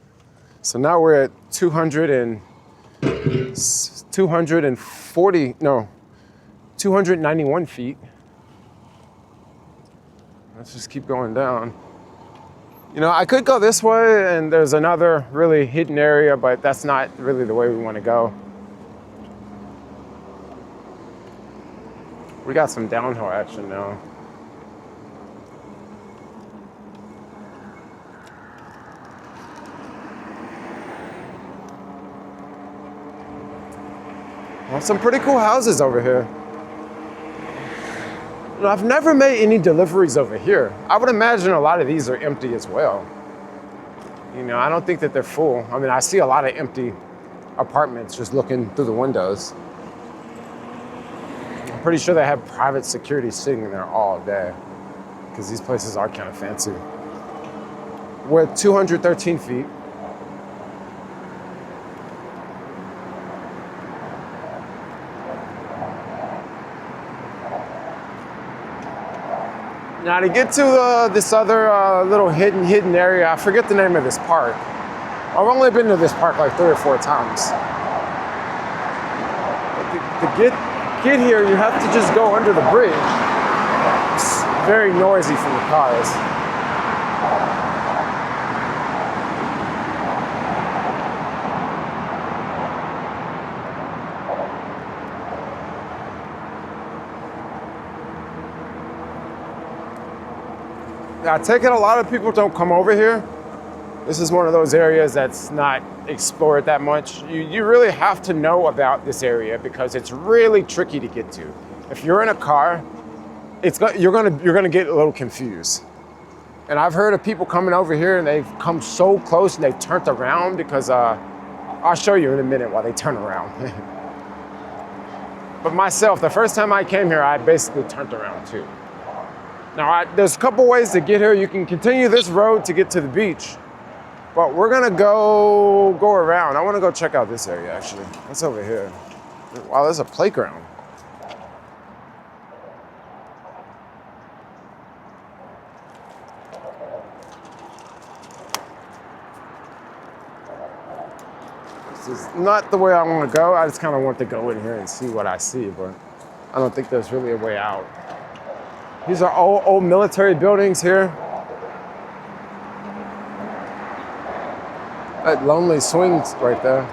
A: So now we're at 291 feet. Let's just keep going down. You know, I could go this way and there's another really hidden area, but that's not really the way we want to go. We got some downhill action now. Well, some pretty cool houses over here. You know, I've never made any deliveries over here. I would imagine a lot of these are empty as well. You know, I don't think that they're full. I mean, I see a lot of empty apartments just looking through the windows. I'm pretty sure they have private security sitting in there all day because these places are kind of fancy. We're at 213 feet. Now to get to this other little hidden area, I forget the name of this park. I've only been to this park like 3 or 4 times. But to get here, you have to just go under the bridge. It's very noisy from the cars. I take it a lot of people don't come over here. This is one of those areas that's not explored that much. You really have to know about this area because it's really tricky to get to. If you're in a car, you're gonna get a little confused. And I've heard of people coming over here and they've come so close and they've turned around because I'll show you in a minute why they turn around. But myself, the first time I came here, I basically turned around too. Now, there's a couple ways to get here. You can continue this road to get to the beach, but we're gonna go around. I wanna go check out this area actually. What's over here? Wow, there's a playground. This is not the way I wanna go. I just kinda want to go in here and see what I see, but I don't think there's really a way out. These are old military buildings here. That lonely swings right there.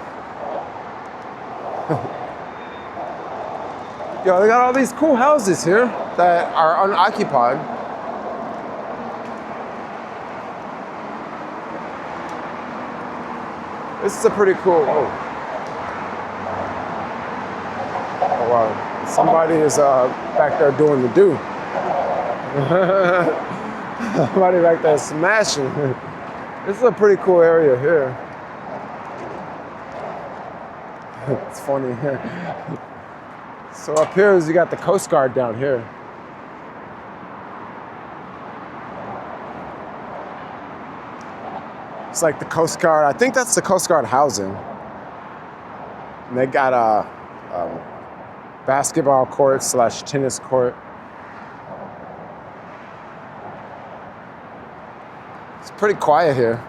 A: Yo, they got all these cool houses here that are unoccupied. This is a pretty cool, oh wow, somebody is back there doing the do. Somebody back there smashing. This is a pretty cool area here. It's funny. So up here is you got the Coast Guard down here. It's like the Coast Guard. I think that's the Coast Guard housing. And they got a basketball court / tennis court. It's pretty quiet here.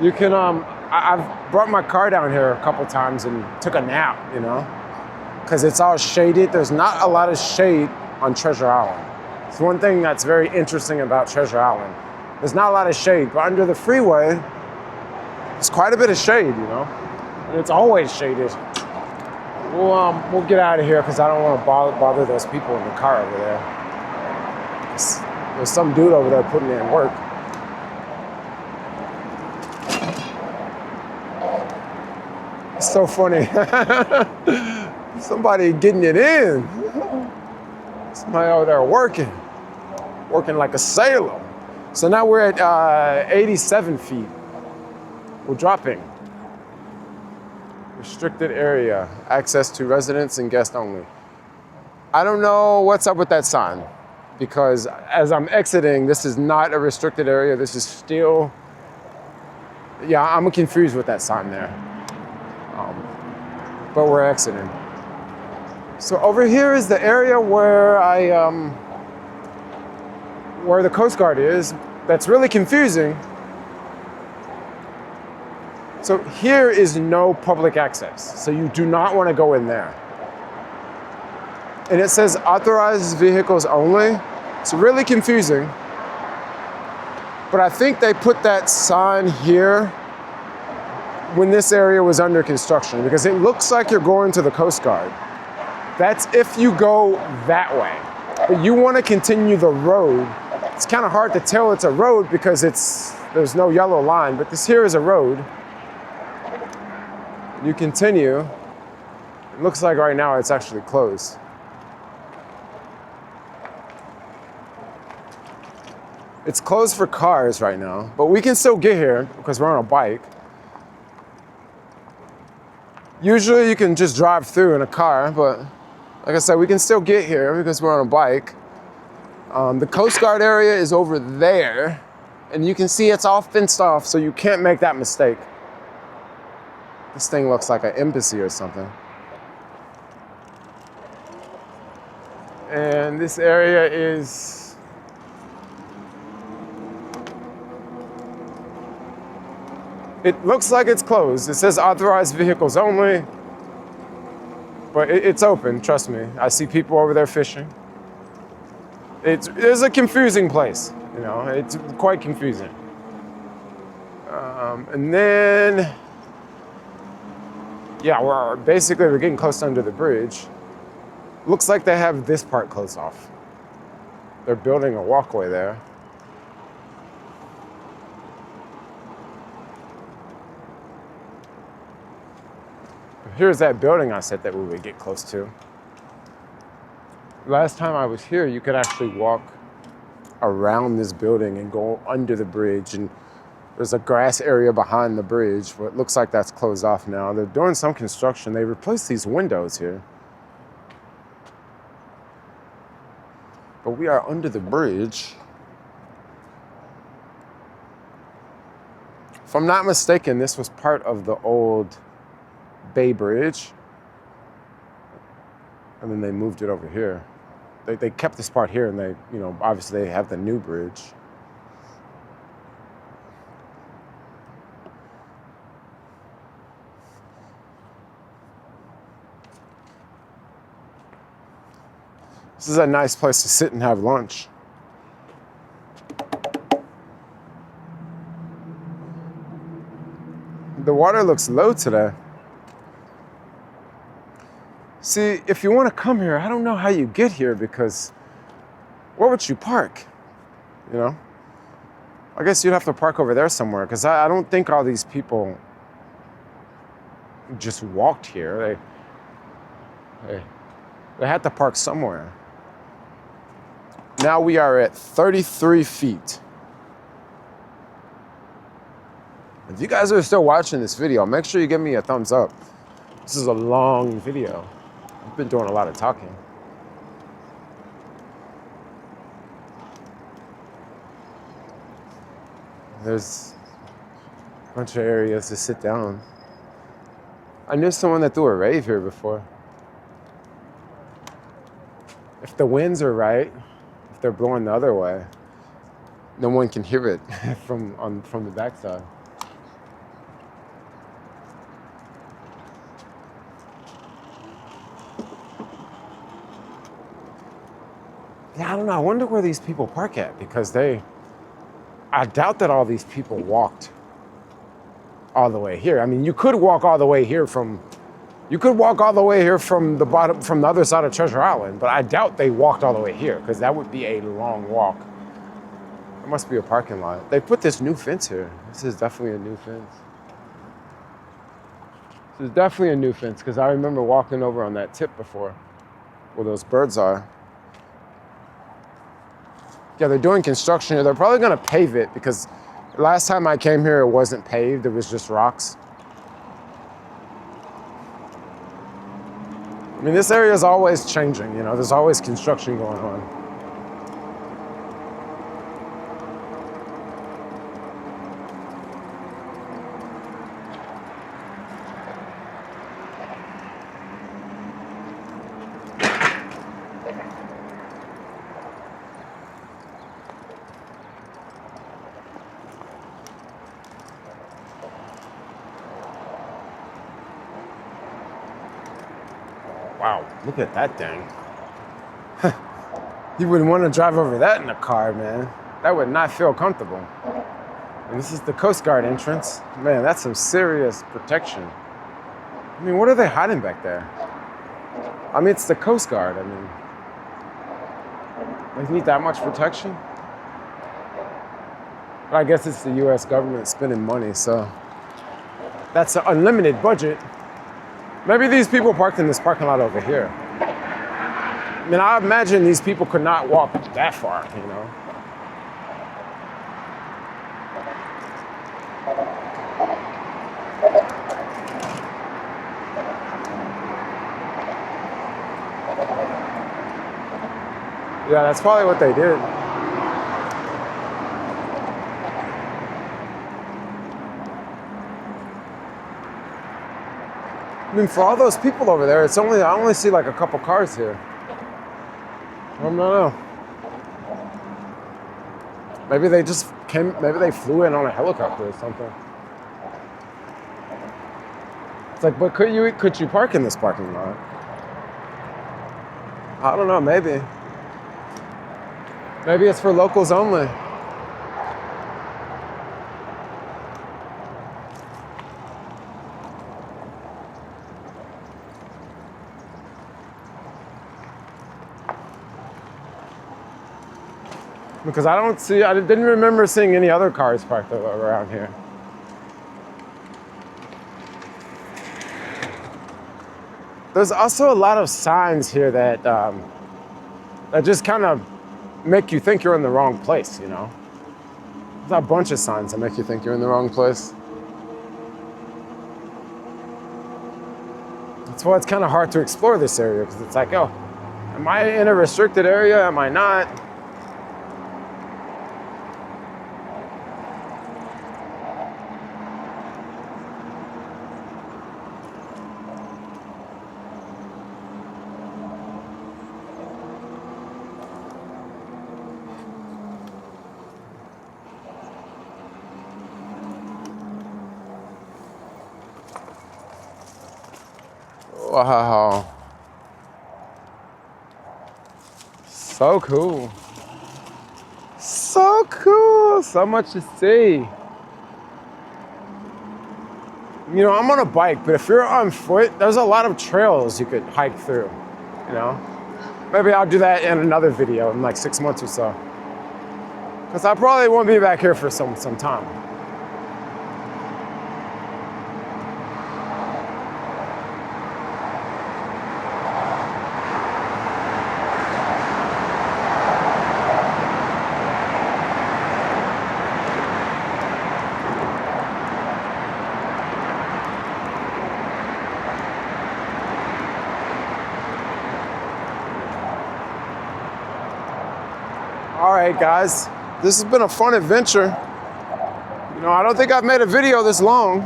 A: You can, I've brought my car down here a couple times and took a nap, you know, because it's all shaded. There's not a lot of shade on Treasure Island. It's one thing that's very interesting about Treasure Island. There's not a lot of shade, but under the freeway, there's quite a bit of shade, you know, and it's always shaded. We'll get out of here because I don't want to bother those people in the car over there. There's some dude over there putting in work. It's so funny. Somebody getting it in. Somebody over there working like a sailor. So now we're at 87 feet. We're dropping. Restricted area, access to residents and guests only. I don't know what's up with that sign, because as I'm exiting, this is not a restricted area. This is still, yeah, I'm confused with that sign there. But we're exiting. So over here is the area where where the Coast Guard is. That's really confusing. So here is no public access. So you do not want to go in there. And it says authorized vehicles only. It's really confusing. But I think they put that sign here when this area was under construction, because it looks like you're going to the Coast Guard. That's if you go that way. But you want to continue the road. It's kind of hard to tell it's a road because there's no yellow line, but this here is a road. You continue. It looks like right now it's actually closed. It's closed for cars right now, but we can still get here because we're on a bike. Usually you can just drive through in a car, but like I said, we can still get here because we're on a bike. The Coast Guard area is over there, and you can see it's all fenced off, so you can't make that mistake. This thing looks like an embassy or something. And this area is it looks like it's closed. It says authorized vehicles only, but it's open, trust me. I see people over there fishing. It's a confusing place, you know, it's quite confusing. And then, yeah, we're getting close under the bridge. Looks like they have this part closed off. They're building a walkway there. Here's that building I said that we would get close to. Last time I was here, you could actually walk around this building and go under the bridge, and there's a grass area behind the bridge, but it looks like that's closed off now. They're doing some construction. They replaced these windows here. But we are under the bridge. If I'm not mistaken, this was part of the old Bay Bridge. And then they moved it over here. They kept this part here, and they, you know, obviously they have the new bridge. This is a nice place to sit and have lunch. The water looks low today. See, if you want to come here, I don't know how you get here, because where would you park? You know? I guess you'd have to park over there somewhere, because I don't think all these people just walked here. They had to park somewhere. Now we are at 33 feet. If you guys are still watching this video, make sure you give me a thumbs up. This is a long video. I've been doing a lot of talking. There's a bunch of areas to sit down. I knew someone that threw a rave here before. If the winds are right, if they're blowing the other way, no one can hear it from the backside. Yeah, I don't know. I wonder where these people park at, because I doubt that all these people walked all the way here. I mean, you could walk all the way here from the bottom, from the other side of Treasure Island, but I doubt they walked all the way here, because that would be a long walk. There must be a parking lot. They put this new fence here. This is definitely a new fence. This is definitely a new fence because I remember walking over on that tip before where those birds are. Yeah, they're doing construction here. They're probably gonna pave it because last time I came here, it wasn't paved, it was just rocks. I mean, this area is always changing, you know, there's always construction going on. Wow, look at that thing. You wouldn't want to drive over that in a car, man. That would not feel comfortable. And this is the Coast Guard entrance. Man, that's some serious protection. I mean, what are they hiding back there? I mean, it's the Coast Guard. I mean, they need that much protection? But I guess it's the US government spending money, so that's an unlimited budget. Maybe these people parked in this parking lot over here. I mean, I imagine these people could not walk that far, you know? Yeah, that's probably what they did. I mean, for all those people over there, I only see like a couple cars here. I don't know. Maybe they just maybe they flew in on a helicopter or something. It's like, but could you park in this parking lot? I don't know, maybe. Maybe it's for locals only. Because I didn't remember seeing any other cars parked around here. There's also a lot of signs here that just kind of make you think you're in the wrong place, you know? There's a bunch of signs that make you think you're in the wrong place. That's why it's kind of hard to explore this area, because it's like, oh, am I in a restricted area? Am I not? Wow. So cool. So cool. So much to see. You know, I'm on a bike, but if you're on foot, there's a lot of trails you could hike through, you know? Maybe I'll do that in another video in like 6 months or so. Because I probably won't be back here for some time. All right, guys, this has been a fun adventure. You know, I don't think I've made a video this long,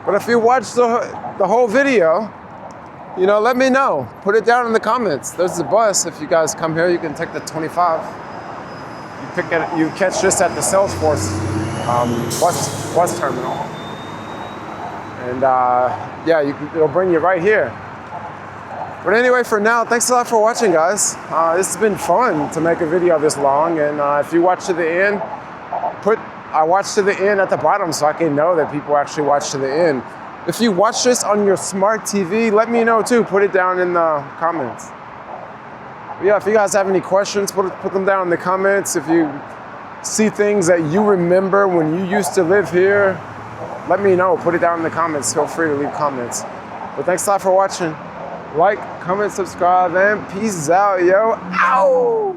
A: but if you watched the whole video, you know, let me know. Put it down in the comments. There's the bus. If you guys come here, you can take the 25. You catch this at the Salesforce bus terminal. And yeah, it'll bring you right here. But anyway, for now, thanks a lot for watching, guys. This has been fun to make a video this long, and if you watch to the end, I watch to the end at the bottom so I can know that people actually watch to the end. If you watch this on your smart TV, let me know too. Put it down in the comments. But yeah, if you guys have any questions, put them down in the comments. If you see things that you remember when you used to live here, let me know. Put it down in the comments. Feel free to leave comments. But thanks a lot for watching. Like, comment, subscribe, and peace out, yo. Ow!